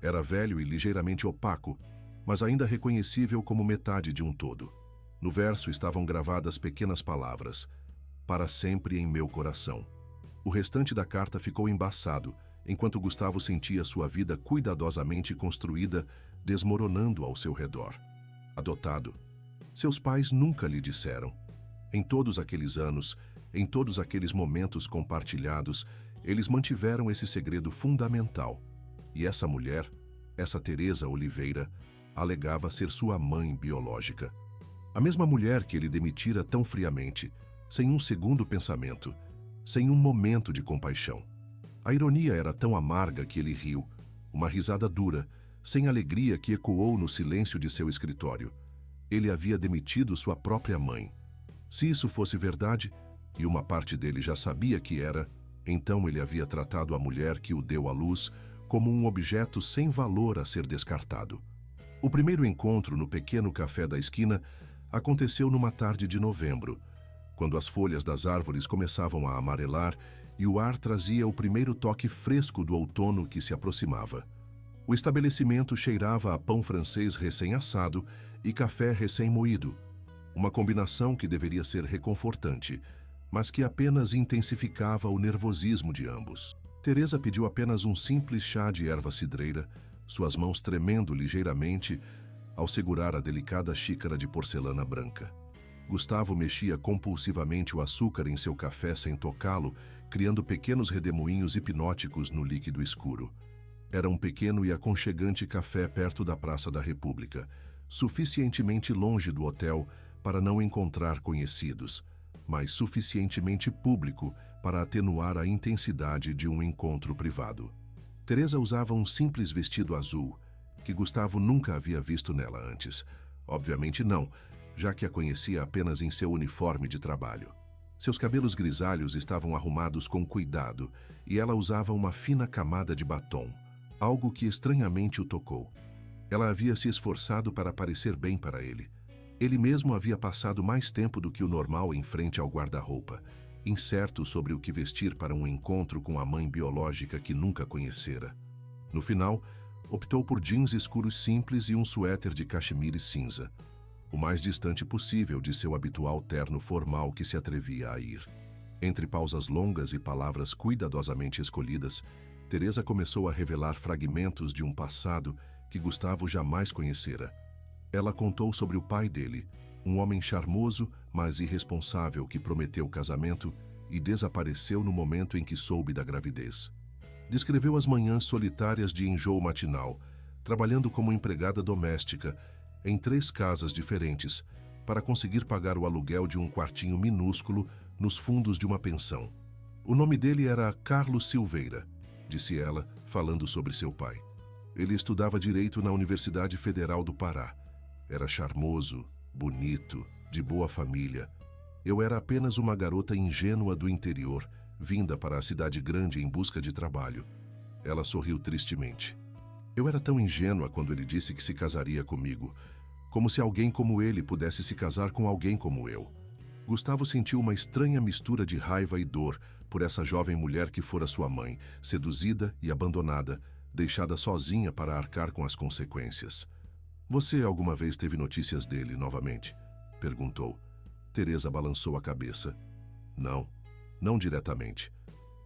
Era velho e ligeiramente opaco, mas ainda reconhecível como metade de um todo. No verso estavam gravadas pequenas palavras: "Para sempre em meu coração". O restante da carta ficou embaçado, enquanto Gustavo sentia sua vida cuidadosamente construída desmoronando ao seu redor. Adotado, seus pais nunca lhe disseram. Em todos aqueles anos, em todos aqueles momentos compartilhados, eles mantiveram esse segredo fundamental. E essa mulher, essa Teresa Oliveira, alegava ser sua mãe biológica. A mesma mulher que ele demitira tão friamente, sem um segundo pensamento, sem um momento de compaixão. A ironia era tão amarga que ele riu, uma risada dura, sem alegria que ecoou no silêncio de seu escritório. Ele havia demitido sua própria mãe. Se isso fosse verdade, e uma parte dele já sabia que era, então ele havia tratado a mulher que o deu à luz como um objeto sem valor a ser descartado. O primeiro encontro no pequeno café da esquina aconteceu numa tarde de novembro, quando as folhas das árvores começavam a amarelar e o ar trazia o primeiro toque fresco do outono que se aproximava. O estabelecimento cheirava a pão francês recém-assado e café recém-moído, uma combinação que deveria ser reconfortante, mas que apenas intensificava o nervosismo de ambos. Teresa pediu apenas um simples chá de erva cidreira, suas mãos tremendo ligeiramente ao segurar a delicada xícara de porcelana branca. Gustavo mexia compulsivamente o açúcar em seu café sem tocá-lo, criando pequenos redemoinhos hipnóticos no líquido escuro. Era um pequeno e aconchegante café perto da Praça da República, suficientemente longe do hotel para não encontrar conhecidos, mas suficientemente público para atenuar a intensidade de um encontro privado. Teresa usava um simples vestido azul, que Gustavo nunca havia visto nela antes. Obviamente não, já que a conhecia apenas em seu uniforme de trabalho. Seus cabelos grisalhos estavam arrumados com cuidado e ela usava uma fina camada de batom, algo que estranhamente o tocou. Ela havia se esforçado para parecer bem para ele. Ele mesmo havia passado mais tempo do que o normal em frente ao guarda-roupa, incerto sobre o que vestir para um encontro com a mãe biológica que nunca conhecera. No final, optou por jeans escuros simples e um suéter de cachemire cinza, o mais distante possível de seu habitual terno formal que se atrevia a ir. Entre pausas longas e palavras cuidadosamente escolhidas, Teresa começou a revelar fragmentos de um passado que Gustavo jamais conhecera. Ela contou sobre o pai dele, um homem charmoso, mas irresponsável que prometeu casamento e desapareceu no momento em que soube da gravidez. Descreveu as manhãs solitárias de enjoo matinal, trabalhando como empregada doméstica em 3 casas diferentes, para conseguir pagar o aluguel de um quartinho minúsculo nos fundos de uma pensão. O nome dele era Carlos Silveira, disse ela, falando sobre seu pai. Ele estudava Direito na Universidade Federal do Pará. Era charmoso, bonito, de boa família. Eu era apenas uma garota ingênua do interior, vinda para a cidade grande em busca de trabalho. Ela sorriu tristemente. Eu era tão ingênua quando ele disse que se casaria comigo, como se alguém como ele pudesse se casar com alguém como eu. Gustavo sentiu uma estranha mistura de raiva e dor por essa jovem mulher que fora sua mãe, seduzida e abandonada, deixada sozinha para arcar com as consequências. Você alguma vez teve notícias dele novamente? Perguntou. Teresa balançou a cabeça. Não, não diretamente.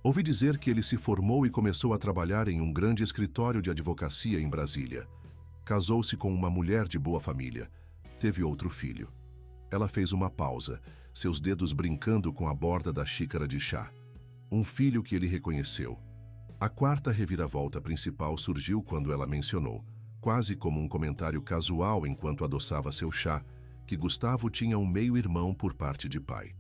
Ouvi dizer que ele se formou e começou a trabalhar em um grande escritório de advocacia em Brasília. Casou-se com uma mulher de boa família. Teve outro filho. Ela fez uma pausa, seus dedos brincando com a borda da xícara de chá. Um filho que ele reconheceu. A quarta reviravolta principal surgiu quando ela mencionou, quase como um comentário casual enquanto adoçava seu chá, que Gustavo tinha um meio-irmão por parte de pai.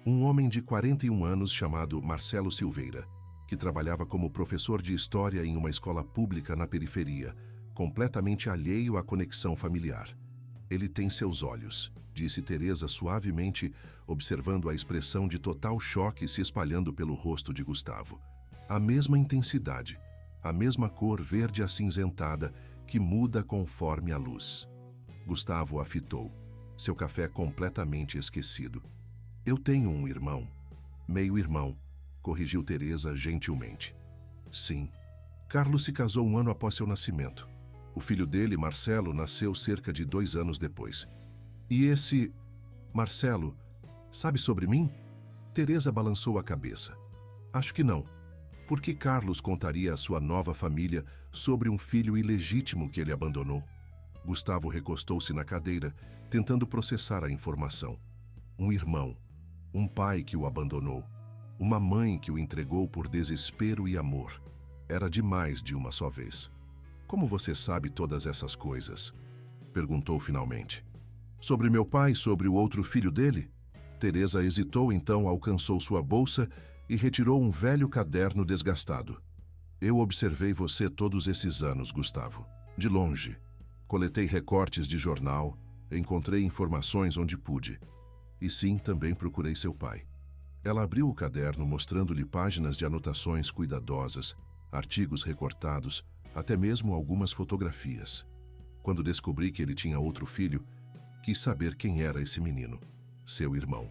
Um homem de 41 anos chamado Marcelo Silveira, que trabalhava como professor de história em uma escola pública na periferia, completamente alheio à conexão familiar. Ele tem seus olhos, disse Teresa suavemente, observando a expressão de total choque se espalhando pelo rosto de Gustavo. A mesma intensidade, a mesma cor verde acinzentada que muda conforme a luz. Gustavo a fitou, seu café completamente esquecido. Eu tenho um irmão, meio-irmão, corrigiu Teresa gentilmente. Sim, Carlos se casou um ano após seu nascimento. O filho dele, Marcelo, nasceu cerca de 2 anos depois. E esse Marcelo sabe sobre mim? Teresa balançou a cabeça. Acho que não. Por que Carlos contaria à sua nova família sobre um filho ilegítimo que ele abandonou? Gustavo recostou-se na cadeira, tentando processar a informação. Um irmão, um pai que o abandonou, uma mãe que o entregou por desespero e amor. Era demais de uma só vez. Como você sabe todas essas coisas? Perguntou finalmente. Sobre meu pai e sobre o outro filho dele? Teresa hesitou, então alcançou sua bolsa e retirou um velho caderno desgastado. Eu observei você todos esses anos, Gustavo. De longe. Coletei recortes de jornal, encontrei informações onde pude. E sim, também procurei seu pai. Ela abriu o caderno mostrando-lhe páginas de anotações cuidadosas, artigos recortados, até mesmo algumas fotografias. Quando descobri que ele tinha outro filho, quis saber quem era esse menino, seu irmão.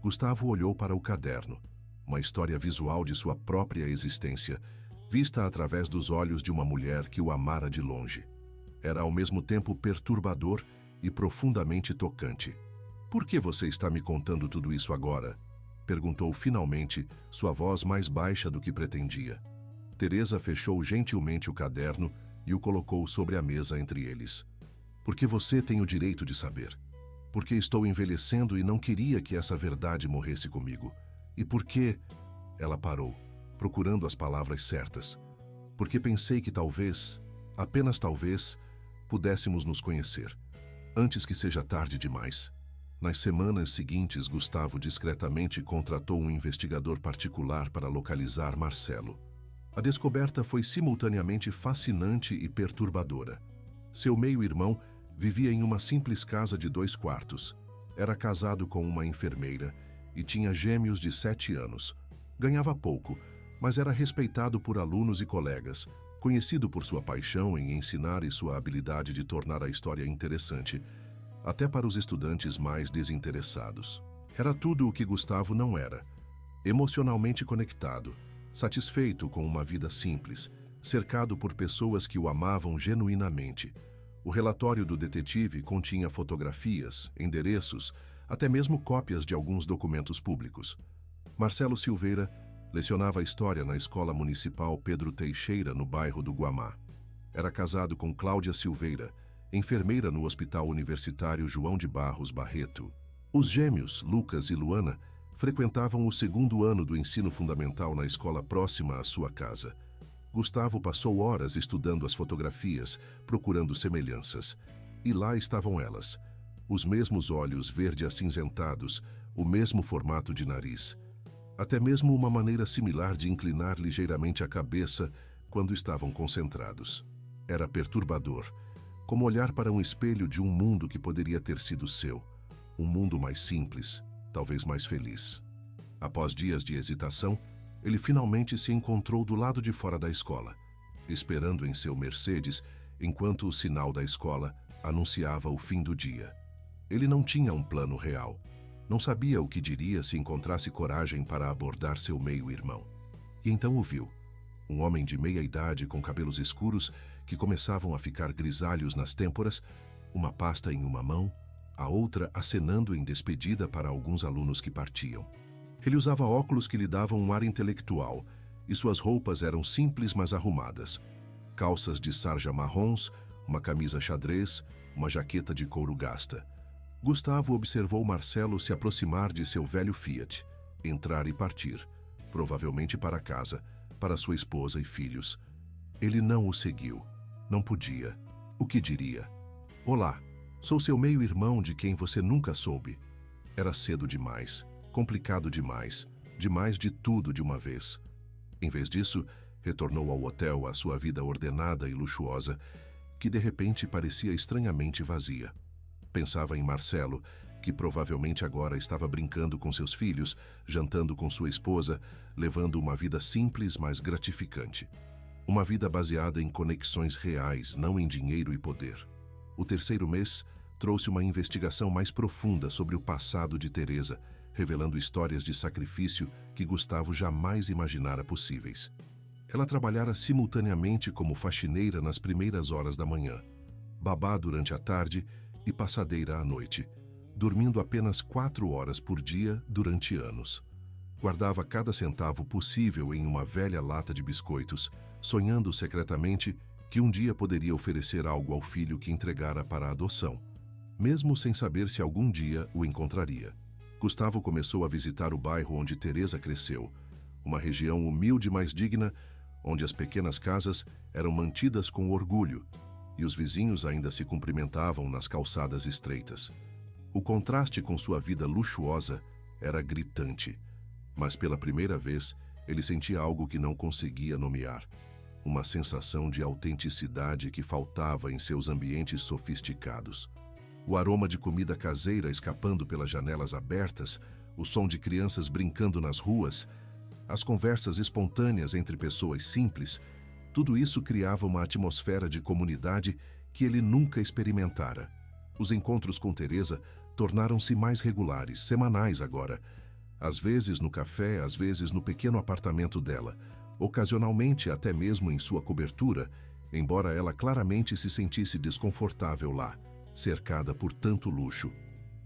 Gustavo olhou para o caderno, uma história visual de sua própria existência, vista através dos olhos de uma mulher que o amara de longe. Era ao mesmo tempo perturbador e profundamente tocante. Por que você está me contando tudo isso agora? Perguntou finalmente, sua voz mais baixa do que pretendia. Teresa fechou gentilmente o caderno e o colocou sobre a mesa entre eles. Porque você tem o direito de saber. Porque estou envelhecendo e não queria que essa verdade morresse comigo. E porque... Ela parou, procurando as palavras certas. Porque pensei que talvez, apenas talvez, pudéssemos nos conhecer, antes que seja tarde demais. Nas semanas seguintes, Gustavo discretamente contratou um investigador particular para localizar Marcelo. A descoberta foi simultaneamente fascinante e perturbadora. Seu meio-irmão vivia em uma simples casa de 2 quartos. Era casado com uma enfermeira e tinha gêmeos de 7 anos. Ganhava pouco, mas era respeitado por alunos e colegas, conhecido por sua paixão em ensinar e sua habilidade de tornar a história interessante, até para os estudantes mais desinteressados. Era tudo o que Gustavo não era. Emocionalmente conectado, satisfeito com uma vida simples, cercado por pessoas que o amavam genuinamente. O relatório do detetive continha fotografias, endereços, até mesmo cópias de alguns documentos públicos. Marcelo Silveira lecionava história na Escola Municipal Pedro Teixeira, no bairro do Guamá. Era casado com Cláudia Silveira, enfermeira no Hospital Universitário João de Barros Barreto. Os gêmeos, Lucas e Luana, frequentavam o 2º ano do ensino fundamental na escola próxima à sua casa. Gustavo passou horas estudando as fotografias, procurando semelhanças. E lá estavam elas. Os mesmos olhos verde-acinzentados, o mesmo formato de nariz. Até mesmo uma maneira similar de inclinar ligeiramente a cabeça quando estavam concentrados. Era perturbador, como olhar para um espelho de um mundo que poderia ter sido seu. Um mundo mais simples, talvez mais feliz. Após dias de hesitação, ele finalmente se encontrou do lado de fora da escola, esperando em seu Mercedes, enquanto o sinal da escola anunciava o fim do dia. Ele não tinha um plano real. Não sabia o que diria se encontrasse coragem para abordar seu meio-irmão. E então o viu. Um homem de meia idade com cabelos escuros que começavam a ficar grisalhos nas têmporas, uma pasta em uma mão, a outra acenando em despedida para alguns alunos que partiam. Ele usava óculos que lhe davam um ar intelectual, e suas roupas eram simples mas arrumadas. Calças de sarja marrons, uma camisa xadrez, uma jaqueta de couro gasta. Gustavo observou Marcelo se aproximar de seu velho Fiat, entrar e partir, provavelmente para casa, para sua esposa e filhos. Ele não o seguiu. Não podia. O que diria? Olá, sou seu meio-irmão de quem você nunca soube. Era cedo demais, complicado demais, demais de tudo de uma vez. Em vez disso, retornou ao hotel à sua vida ordenada e luxuosa, que de repente parecia estranhamente vazia. Pensava em Marcelo, que provavelmente agora estava brincando com seus filhos, jantando com sua esposa, levando uma vida simples, mas gratificante. Uma vida baseada em conexões reais, não em dinheiro e poder. O 3º mês trouxe uma investigação mais profunda sobre o passado de Teresa, revelando histórias de sacrifício que Gustavo jamais imaginara possíveis. Ela trabalhara simultaneamente como faxineira nas primeiras horas da manhã, babá durante a tarde e passadeira à noite, dormindo apenas 4 horas por dia durante anos. Guardava cada centavo possível em uma velha lata de biscoitos, sonhando secretamente que um dia poderia oferecer algo ao filho que entregara para a adoção, mesmo sem saber se algum dia o encontraria. Gustavo começou a visitar o bairro onde Teresa cresceu, uma região humilde mais digna, onde as pequenas casas eram mantidas com orgulho e os vizinhos ainda se cumprimentavam nas calçadas estreitas. O contraste com sua vida luxuosa era gritante, mas pela primeira vez ele sentia algo que não conseguia nomear, uma sensação de autenticidade que faltava em seus ambientes sofisticados. O aroma de comida caseira escapando pelas janelas abertas, o som de crianças brincando nas ruas, as conversas espontâneas entre pessoas simples, tudo isso criava uma atmosfera de comunidade que ele nunca experimentara. Os encontros com Teresa tornaram-se mais regulares, semanais agora. Às vezes no café, às vezes no pequeno apartamento dela, ocasionalmente até mesmo em sua cobertura, embora ela claramente se sentisse desconfortável lá, cercada por tanto luxo.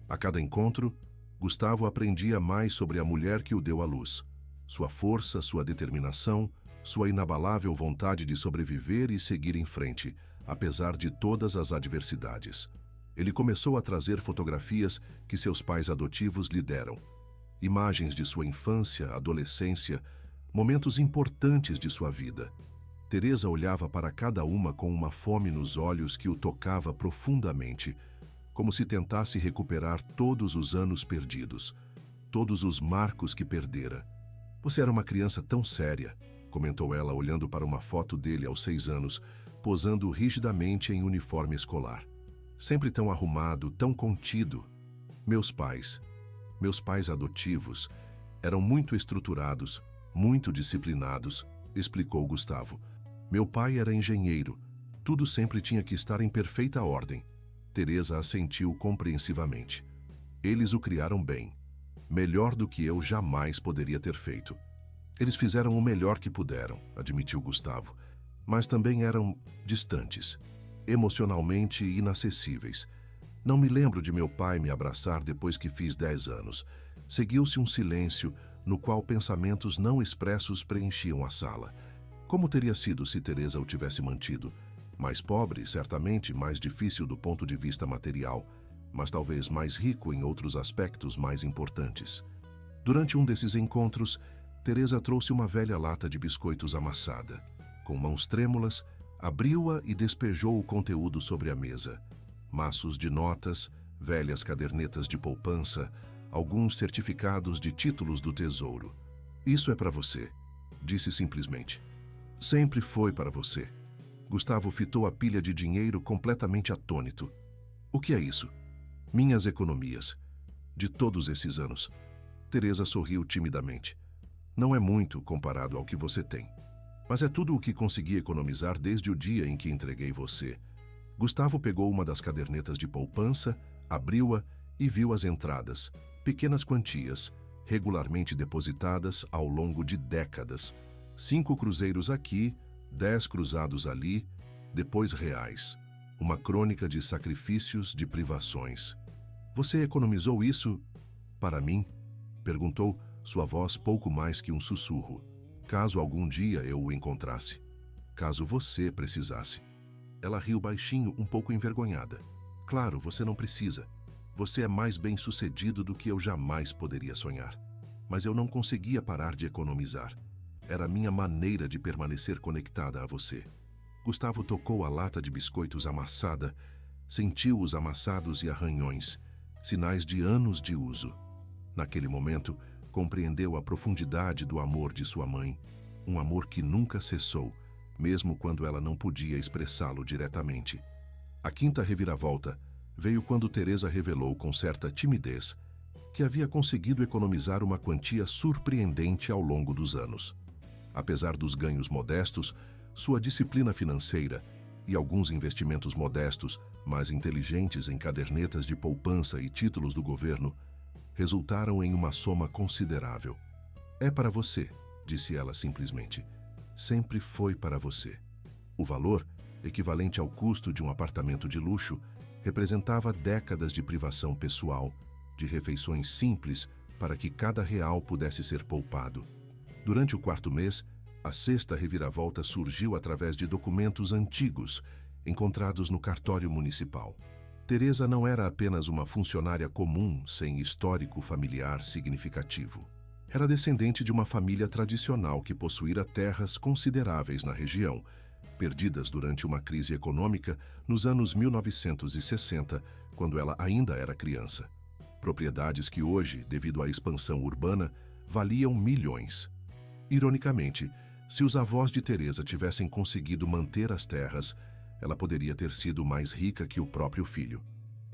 A cada encontro, Gustavo aprendia mais sobre a mulher que o deu à luz. Sua força, sua determinação, sua inabalável vontade de sobreviver e seguir em frente, apesar de todas as adversidades. Ele começou a trazer fotografias que seus pais adotivos lhe deram. Imagens de sua infância, adolescência, momentos importantes de sua vida. Teresa olhava para cada uma com uma fome nos olhos que o tocava profundamente, como se tentasse recuperar todos os anos perdidos, todos os marcos que perdera. "Você era uma criança tão séria", comentou ela olhando para uma foto dele aos 6 anos, posando rigidamente em uniforme escolar. "Sempre tão arrumado, tão contido. Meus pais adotivos, eram muito estruturados, muito disciplinados", explicou Gustavo. "Meu pai era engenheiro. Tudo sempre tinha que estar em perfeita ordem." Teresa assentiu compreensivamente. "Eles o criaram bem. Melhor do que eu jamais poderia ter feito." "Eles fizeram o melhor que puderam", admitiu Gustavo, "mas também eram distantes, emocionalmente inacessíveis. Não me lembro de meu pai me abraçar depois que fiz 10 anos. Seguiu-se um silêncio no qual pensamentos não expressos preenchiam a sala. Como teria sido se Teresa o tivesse mantido? Mais pobre, certamente, mais difícil do ponto de vista material, mas talvez mais rico em outros aspectos mais importantes. Durante um desses encontros, Teresa trouxe uma velha lata de biscoitos amassada. Com mãos trêmulas, abriu-a e despejou o conteúdo sobre a mesa. Maços de notas, velhas cadernetas de poupança, alguns certificados de títulos do tesouro. "Isso é para você", disse simplesmente. "Sempre foi para você." Gustavo fitou a pilha de dinheiro completamente atônito. "O que é isso?" "Minhas economias. De todos esses anos." Teresa sorriu timidamente. "Não é muito comparado ao que você tem. Mas é tudo o que consegui economizar desde o dia em que entreguei você." Gustavo pegou uma das cadernetas de poupança, abriu-a e viu as entradas, pequenas quantias, regularmente depositadas ao longo de décadas. 5 cruzeiros aqui, 10 cruzados ali, depois reais. Uma crônica de sacrifícios, de privações. "Você economizou isso para mim?" perguntou, sua voz pouco mais que um sussurro. "Caso algum dia eu o encontrasse. Caso você precisasse." Ela riu baixinho, um pouco envergonhada. "Claro, você não precisa. Você é mais bem-sucedido do que eu jamais poderia sonhar. Mas eu não conseguia parar de economizar. Era a minha maneira de permanecer conectada a você." Gustavo tocou a lata de biscoitos amassada, sentiu os amassados e arranhões, sinais de anos de uso. Naquele momento, compreendeu a profundidade do amor de sua mãe, um amor que nunca cessou, mesmo quando ela não podia expressá-lo diretamente. A quinta reviravolta veio quando Teresa revelou com certa timidez que havia conseguido economizar uma quantia surpreendente ao longo dos anos. Apesar dos ganhos modestos, sua disciplina financeira e alguns investimentos modestos, mas inteligentes em cadernetas de poupança e títulos do governo, resultaram em uma soma considerável. "É para você", disse ela simplesmente. sempre foi para você. O valor, equivalente ao custo de um apartamento de luxo, representava décadas de privação pessoal, de refeições simples para que cada real pudesse ser poupado. Durante o quarto mês, a sexta reviravolta surgiu através de documentos antigos encontrados no cartório municipal. Teresa não era apenas uma funcionária comum sem histórico familiar significativo. Era descendente de uma família tradicional que possuíra terras consideráveis na região, perdidas durante uma crise econômica nos anos 1960, quando ela ainda era criança. Propriedades que hoje, devido à expansão urbana, valiam milhões. Ironicamente, se os avós de Teresa tivessem conseguido manter as terras, ela poderia ter sido mais rica que o próprio filho.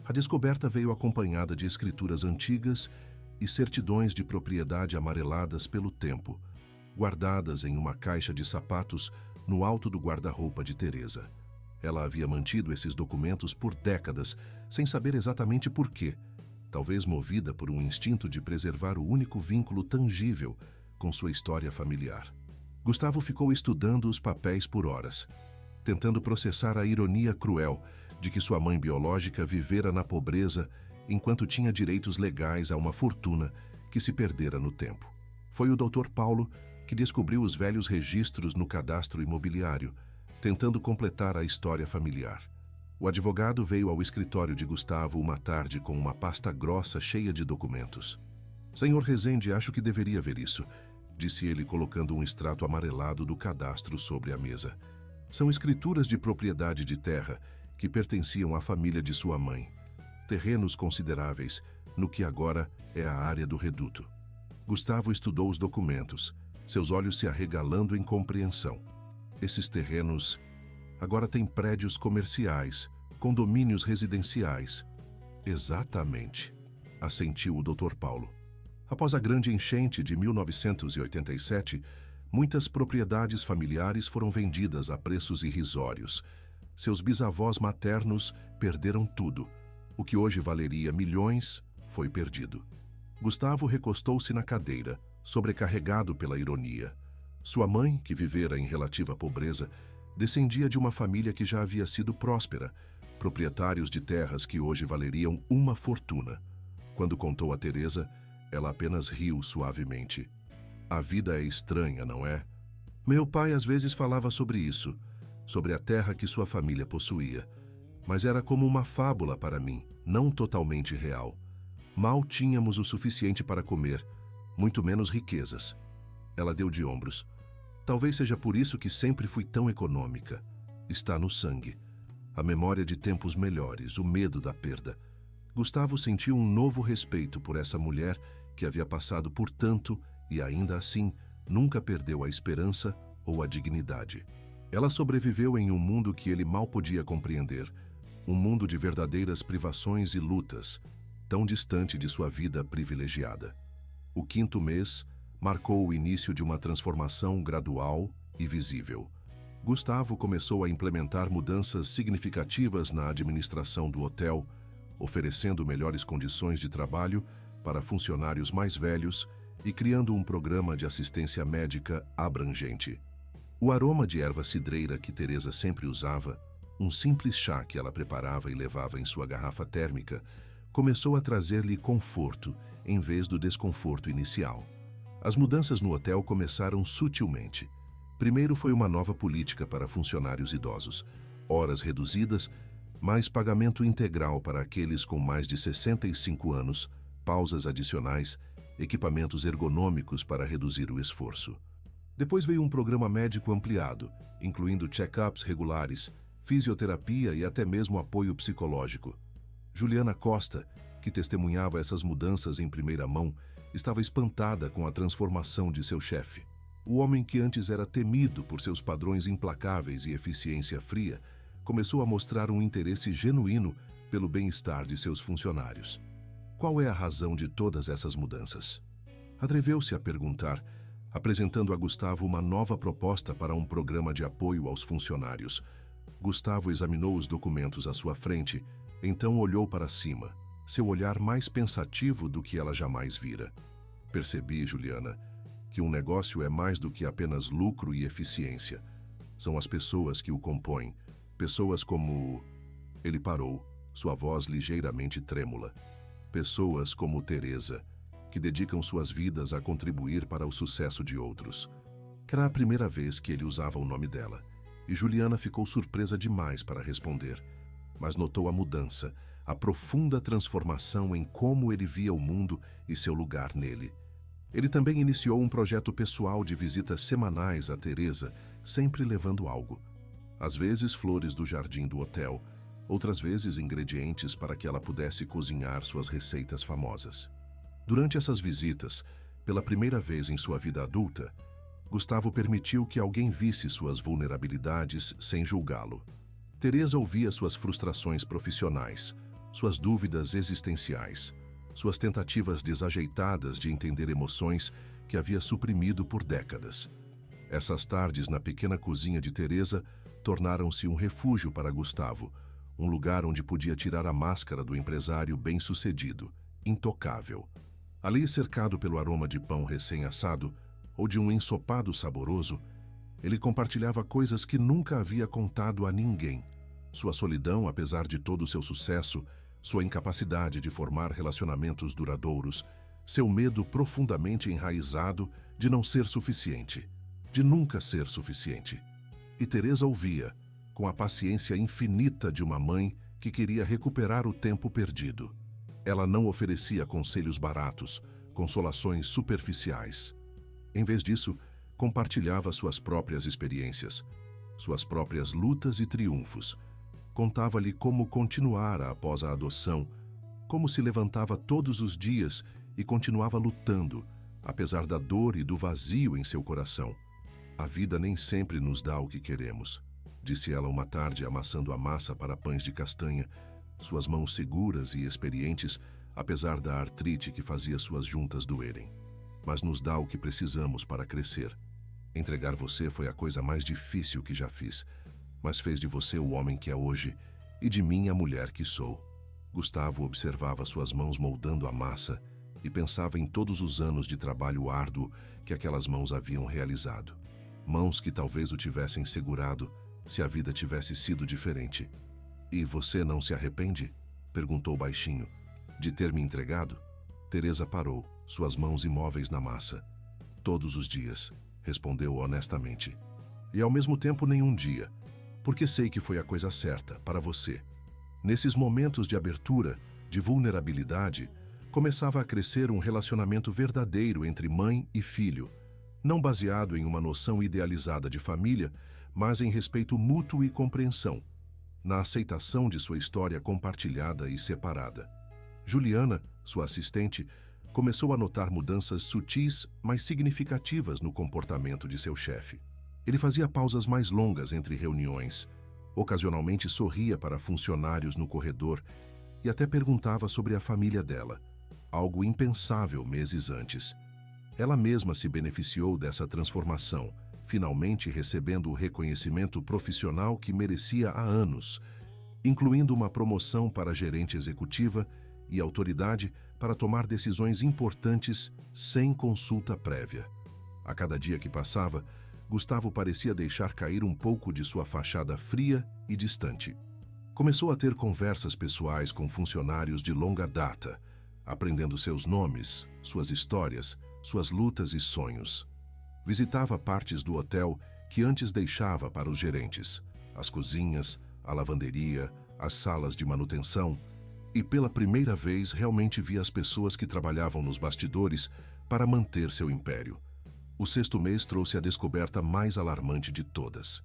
A descoberta veio acompanhada de escrituras antigas e certidões de propriedade amareladas pelo tempo, guardadas em uma caixa de sapatos no alto do guarda-roupa de Teresa. Ela havia mantido esses documentos por décadas, sem saber exatamente por quê, talvez movida por um instinto de preservar o único vínculo tangível com sua história familiar. Gustavo ficou estudando os papéis por horas, tentando processar a ironia cruel de que sua mãe biológica vivera na pobreza enquanto tinha direitos legais a uma fortuna que se perdera no tempo. Foi o Dr. Paulo que descobriu os velhos registros no cadastro imobiliário, tentando completar a história familiar. O advogado veio ao escritório de Gustavo uma tarde com uma pasta grossa cheia de documentos. "Senhor Rezende, acho que deveria ver isso", disse ele colocando um extrato amarelado do cadastro sobre a mesa. "São escrituras de propriedade de terra que pertenciam à família de sua mãe. Terrenos consideráveis, no que agora é a área do reduto." Gustavo estudou os documentos, seus olhos se arregalando em compreensão. Esses terrenos agora têm prédios comerciais, condomínios residenciais. "Exatamente", assentiu o Dr. Paulo. Após a grande enchente de 1987, muitas propriedades familiares foram vendidas a preços irrisórios. Seus bisavós maternos perderam tudo. O que hoje valeria milhões foi perdido. Gustavo recostou-se na cadeira, sobrecarregado pela ironia. Sua mãe, que vivera em relativa pobreza, descendia de uma família que já havia sido próspera, proprietários de terras que hoje valeriam uma fortuna. Quando contou a Teresa, ela apenas riu suavemente. "A vida é estranha, não é? Meu pai às vezes falava sobre isso, sobre a terra que sua família possuía. Mas era como uma fábula para mim, não totalmente real. Mal tínhamos o suficiente para comer, muito menos riquezas." Ela deu de ombros. "Talvez seja por isso que sempre fui tão econômica. Está no sangue. A memória de tempos melhores, o medo da perda." Gustavo sentiu um novo respeito por essa mulher que havia passado por tanto e ainda assim nunca perdeu a esperança ou a dignidade. Ela sobreviveu em um mundo que ele mal podia compreender, um mundo de verdadeiras privações e lutas, tão distante de sua vida privilegiada. O quinto mês marcou o início de uma transformação gradual e visível. Gustavo começou a implementar mudanças significativas na administração do hotel, oferecendo melhores condições de trabalho para funcionários mais velhos e criando um programa de assistência médica abrangente. O aroma de erva cidreira que Teresa sempre usava, um simples chá que ela preparava e levava em sua garrafa térmica, começou a trazer-lhe conforto em vez do desconforto inicial. As mudanças no hotel começaram sutilmente. Primeiro foi uma nova política para funcionários idosos, horas reduzidas, mais pagamento integral para aqueles com mais de 65 anos, pausas adicionais, equipamentos ergonômicos para reduzir o esforço. Depois veio um programa médico ampliado, incluindo check-ups regulares, fisioterapia e até mesmo apoio psicológico. Juliana Costa, que testemunhava essas mudanças em primeira mão, estava espantada com a transformação de seu chefe. O homem que antes era temido por seus padrões implacáveis e eficiência fria, começou a mostrar um interesse genuíno pelo bem-estar de seus funcionários. Qual é a razão de todas essas mudanças? Atreveu-se a perguntar, apresentando a Gustavo uma nova proposta para um programa de apoio aos funcionários. Gustavo examinou os documentos à sua frente, então olhou para cima, seu olhar mais pensativo do que ela jamais vira. "Percebi, Juliana. que um negócio é mais do que apenas lucro e eficiência. São as pessoas que o compõem, pessoas como... Ele parou, sua voz ligeiramente trêmula. Pessoas como Teresa, que dedicam suas vidas a contribuir para o sucesso de outros. Era a primeira vez que ele usava o nome dela, e Juliana ficou surpresa demais para responder, mas notou a mudança, a profunda transformação em como ele via o mundo e seu lugar nele. Ele também iniciou um projeto pessoal de visitas semanais a Teresa, sempre levando algo. Às vezes flores do jardim do hotel, outras vezes ingredientes para que ela pudesse cozinhar suas receitas famosas. Durante essas visitas, pela primeira vez em sua vida adulta, Gustavo permitiu que alguém visse suas vulnerabilidades sem julgá-lo. Teresa ouvia suas frustrações profissionais, suas dúvidas existenciais, suas tentativas desajeitadas de entender emoções que havia suprimido por décadas. Essas tardes na pequena cozinha de Teresa tornaram-se um refúgio para Gustavo, um lugar onde podia tirar a máscara do empresário bem-sucedido, intocável. Ali, cercado pelo aroma de pão recém-assado ou de um ensopado saboroso, ele compartilhava coisas que nunca havia contado a ninguém. Sua solidão, apesar de todo o seu sucesso, sua incapacidade de formar relacionamentos duradouros, seu medo profundamente enraizado de não ser suficiente, de nunca ser suficiente. E Teresa ouvia, com a paciência infinita de uma mãe que queria recuperar o tempo perdido. Ela não oferecia conselhos baratos, consolações superficiais. Em vez disso, compartilhava suas próprias experiências, suas próprias lutas e triunfos. Contava-lhe como continuara após a adoção, como se levantava todos os dias e continuava lutando, apesar da dor e do vazio em seu coração. A vida nem sempre nos dá o que queremos, disse ela uma tarde amassando a massa para pães de castanha, suas mãos seguras e experientes, apesar da artrite que fazia suas juntas doerem. Mas nos dá o que precisamos para crescer. Entregar você foi a coisa mais difícil que já fiz, mas fez de você o homem que é hoje e de mim a mulher que sou. Gustavo observava suas mãos moldando a massa e pensava em todos os anos de trabalho árduo que aquelas mãos haviam realizado. Mãos que talvez o tivessem segurado se a vida tivesse sido diferente. "E você não se arrepende?" perguntou baixinho. "De ter me entregado?" Teresa parou, suas mãos imóveis na massa. "Todos os dias", respondeu honestamente. "E ao mesmo tempo nenhum dia, porque sei que foi a coisa certa para você." Nesses momentos de abertura, de vulnerabilidade, começava a crescer um relacionamento verdadeiro entre mãe e filho, não baseado em uma noção idealizada de família, mas em respeito mútuo e compreensão, na aceitação de sua história compartilhada e separada. Juliana, sua assistente, começou a notar mudanças sutis, mas significativas no comportamento de seu chefe. Ele fazia pausas mais longas entre reuniões, ocasionalmente sorria para funcionários no corredor e até perguntava sobre a família dela, algo impensável meses antes. Ela mesma se beneficiou dessa transformação, finalmente recebendo o reconhecimento profissional que merecia há anos, incluindo uma promoção para gerente executiva e autoridade para tomar decisões importantes sem consulta prévia. A cada dia que passava, Gustavo parecia deixar cair um pouco de sua fachada fria e distante. Começou a ter conversas pessoais com funcionários de longa data, aprendendo seus nomes, suas histórias, suas lutas e sonhos. Visitava partes do hotel que antes deixava para os gerentes, as cozinhas, a lavanderia, as salas de manutenção, e pela primeira vez realmente via as pessoas que trabalhavam nos bastidores para manter seu império. O sexto mês trouxe a descoberta mais alarmante de todas.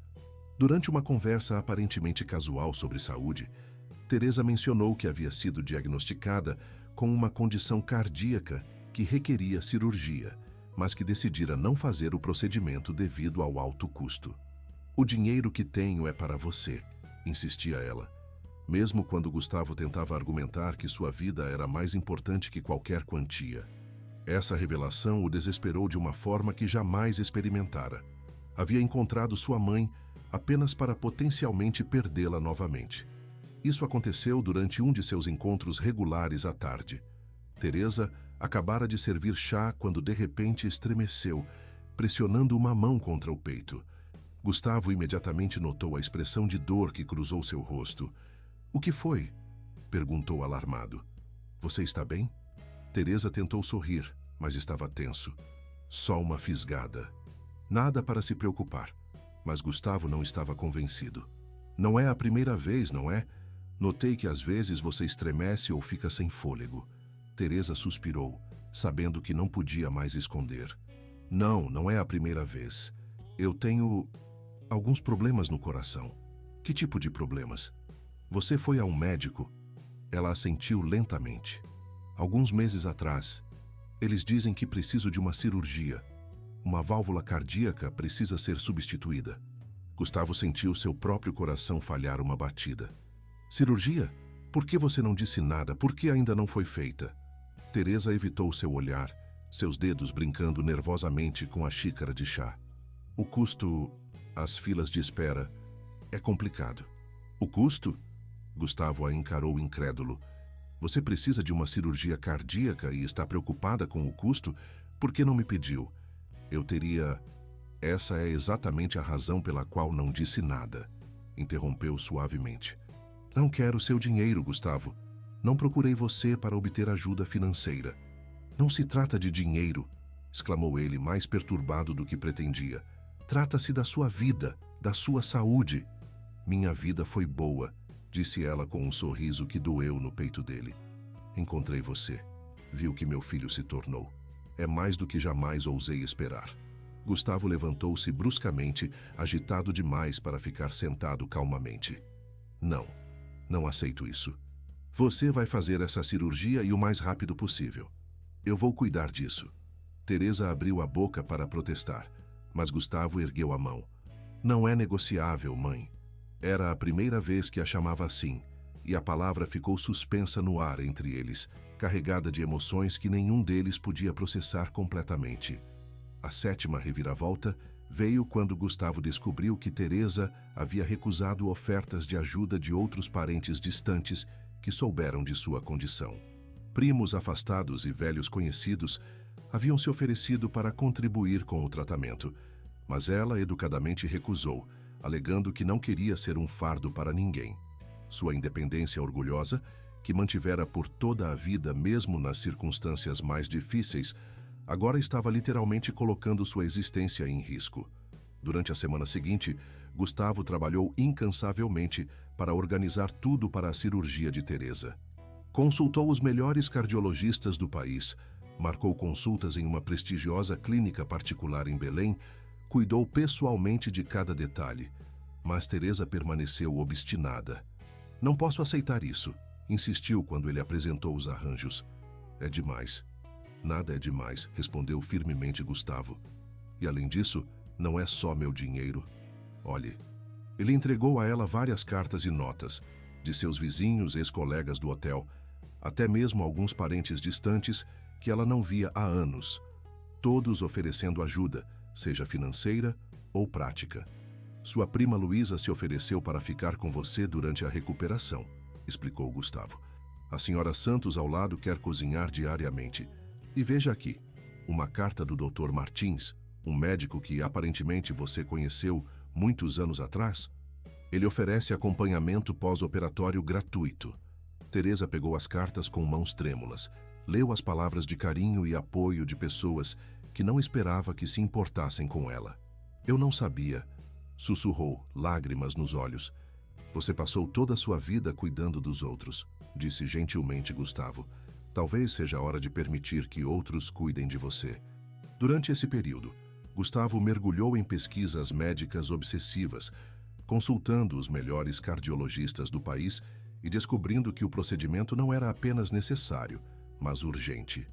Durante uma conversa aparentemente casual sobre saúde, Teresa mencionou que havia sido diagnosticada com uma condição cardíaca que requeria cirurgia, mas que decidira não fazer o procedimento devido ao alto custo. "O dinheiro que tenho é para você", insistia ela, mesmo quando Gustavo tentava argumentar que sua vida era mais importante que qualquer quantia. Essa revelação o desesperou de uma forma que jamais experimentara. Havia encontrado sua mãe apenas para potencialmente perdê-la novamente. Isso aconteceu durante um de seus encontros regulares à tarde. Teresa, Acabara de servir chá quando de repente estremeceu, pressionando uma mão contra o peito. Gustavo imediatamente notou a expressão de dor que cruzou seu rosto. "O que foi?" perguntou alarmado. "Você está bem?" Teresa tentou sorrir, mas estava tenso. Só uma fisgada. Nada para se preocupar. Mas Gustavo não estava convencido. "Não é a primeira vez, não é? Notei que às vezes você estremece ou fica sem fôlego." Teresa suspirou, sabendo que não podia mais esconder. "Não, não é a primeira vez. Eu tenho alguns problemas no coração." "Que tipo de problemas?" "Você foi a um médico?" Ela assentiu lentamente. "Alguns meses atrás. Eles dizem que preciso de uma cirurgia. Uma válvula cardíaca precisa ser substituída." Gustavo sentiu seu próprio coração falhar uma batida. "Cirurgia? Por que você não disse nada? Por que ainda não foi feita?" Teresa evitou seu olhar, seus dedos brincando nervosamente com a xícara de chá. "O custo, as filas de espera, é complicado." "O custo?" Gustavo a encarou incrédulo. "Você precisa de uma cirurgia cardíaca e está preocupada com o custo? Por que não me pediu?" "Eu teria..." "Essa é exatamente a razão pela qual não disse nada," interrompeu suavemente. "Não quero seu dinheiro, Gustavo. Não procurei você para obter ajuda financeira." "Não se trata de dinheiro," exclamou ele, mais perturbado do que pretendia. "Trata-se da sua vida, da sua saúde." "Minha vida foi boa," disse ela com um sorriso que doeu no peito dele. "Encontrei você. Vi o que meu filho se tornou. É mais do que jamais ousei esperar." Gustavo levantou-se bruscamente, agitado demais para ficar sentado calmamente. "Não, não aceito isso. Você vai fazer essa cirurgia e o mais rápido possível. Eu vou cuidar disso." Teresa abriu a boca para protestar, mas Gustavo ergueu a mão. "Não é negociável, mãe." Era a primeira vez que a chamava assim, e a palavra ficou suspensa no ar entre eles, carregada de emoções que nenhum deles podia processar completamente. A sétima reviravolta veio quando Gustavo descobriu que Teresa havia recusado ofertas de ajuda de outros parentes distantes que souberam de sua condição. Primos afastados e velhos conhecidos haviam se oferecido para contribuir com o tratamento, mas ela educadamente recusou, alegando que não queria ser um fardo para ninguém. Sua independência orgulhosa, que mantivera por toda a vida mesmo nas circunstâncias mais difíceis, agora estava literalmente colocando sua existência em risco. Durante a semana seguinte, Gustavo trabalhou incansavelmente para organizar tudo para a cirurgia de Teresa. Consultou os melhores cardiologistas do país, marcou consultas em uma prestigiosa clínica particular em Belém, cuidou pessoalmente de cada detalhe. Mas Teresa permaneceu obstinada. "Não posso aceitar isso", insistiu quando ele apresentou os arranjos. "É demais." "Nada é demais", respondeu firmemente Gustavo. "E além disso, não é só meu dinheiro. Olhe." Ele entregou a ela várias cartas e notas, de seus vizinhos e ex-colegas do hotel, até mesmo alguns parentes distantes que ela não via há anos, todos oferecendo ajuda, seja financeira ou prática. "Sua prima Luísa se ofereceu para ficar com você durante a recuperação", explicou Gustavo. "A senhora Santos ao lado quer cozinhar diariamente. E veja aqui, uma carta do Dr. Martins, um médico que aparentemente você conheceu muitos anos atrás. Ele oferece acompanhamento pós-operatório gratuito." Teresa pegou as cartas com mãos trêmulas, leu as palavras de carinho e apoio de pessoas que não esperava que se importassem com ela. "Eu não sabia", sussurrou, lágrimas nos olhos. "Você passou toda a sua vida cuidando dos outros", disse gentilmente Gustavo. "Talvez seja a hora de permitir que outros cuidem de você." Durante esse período, Gustavo mergulhou em pesquisas médicas obsessivas, consultando os melhores cardiologistas do país e descobrindo que o procedimento não era apenas necessário, mas urgente.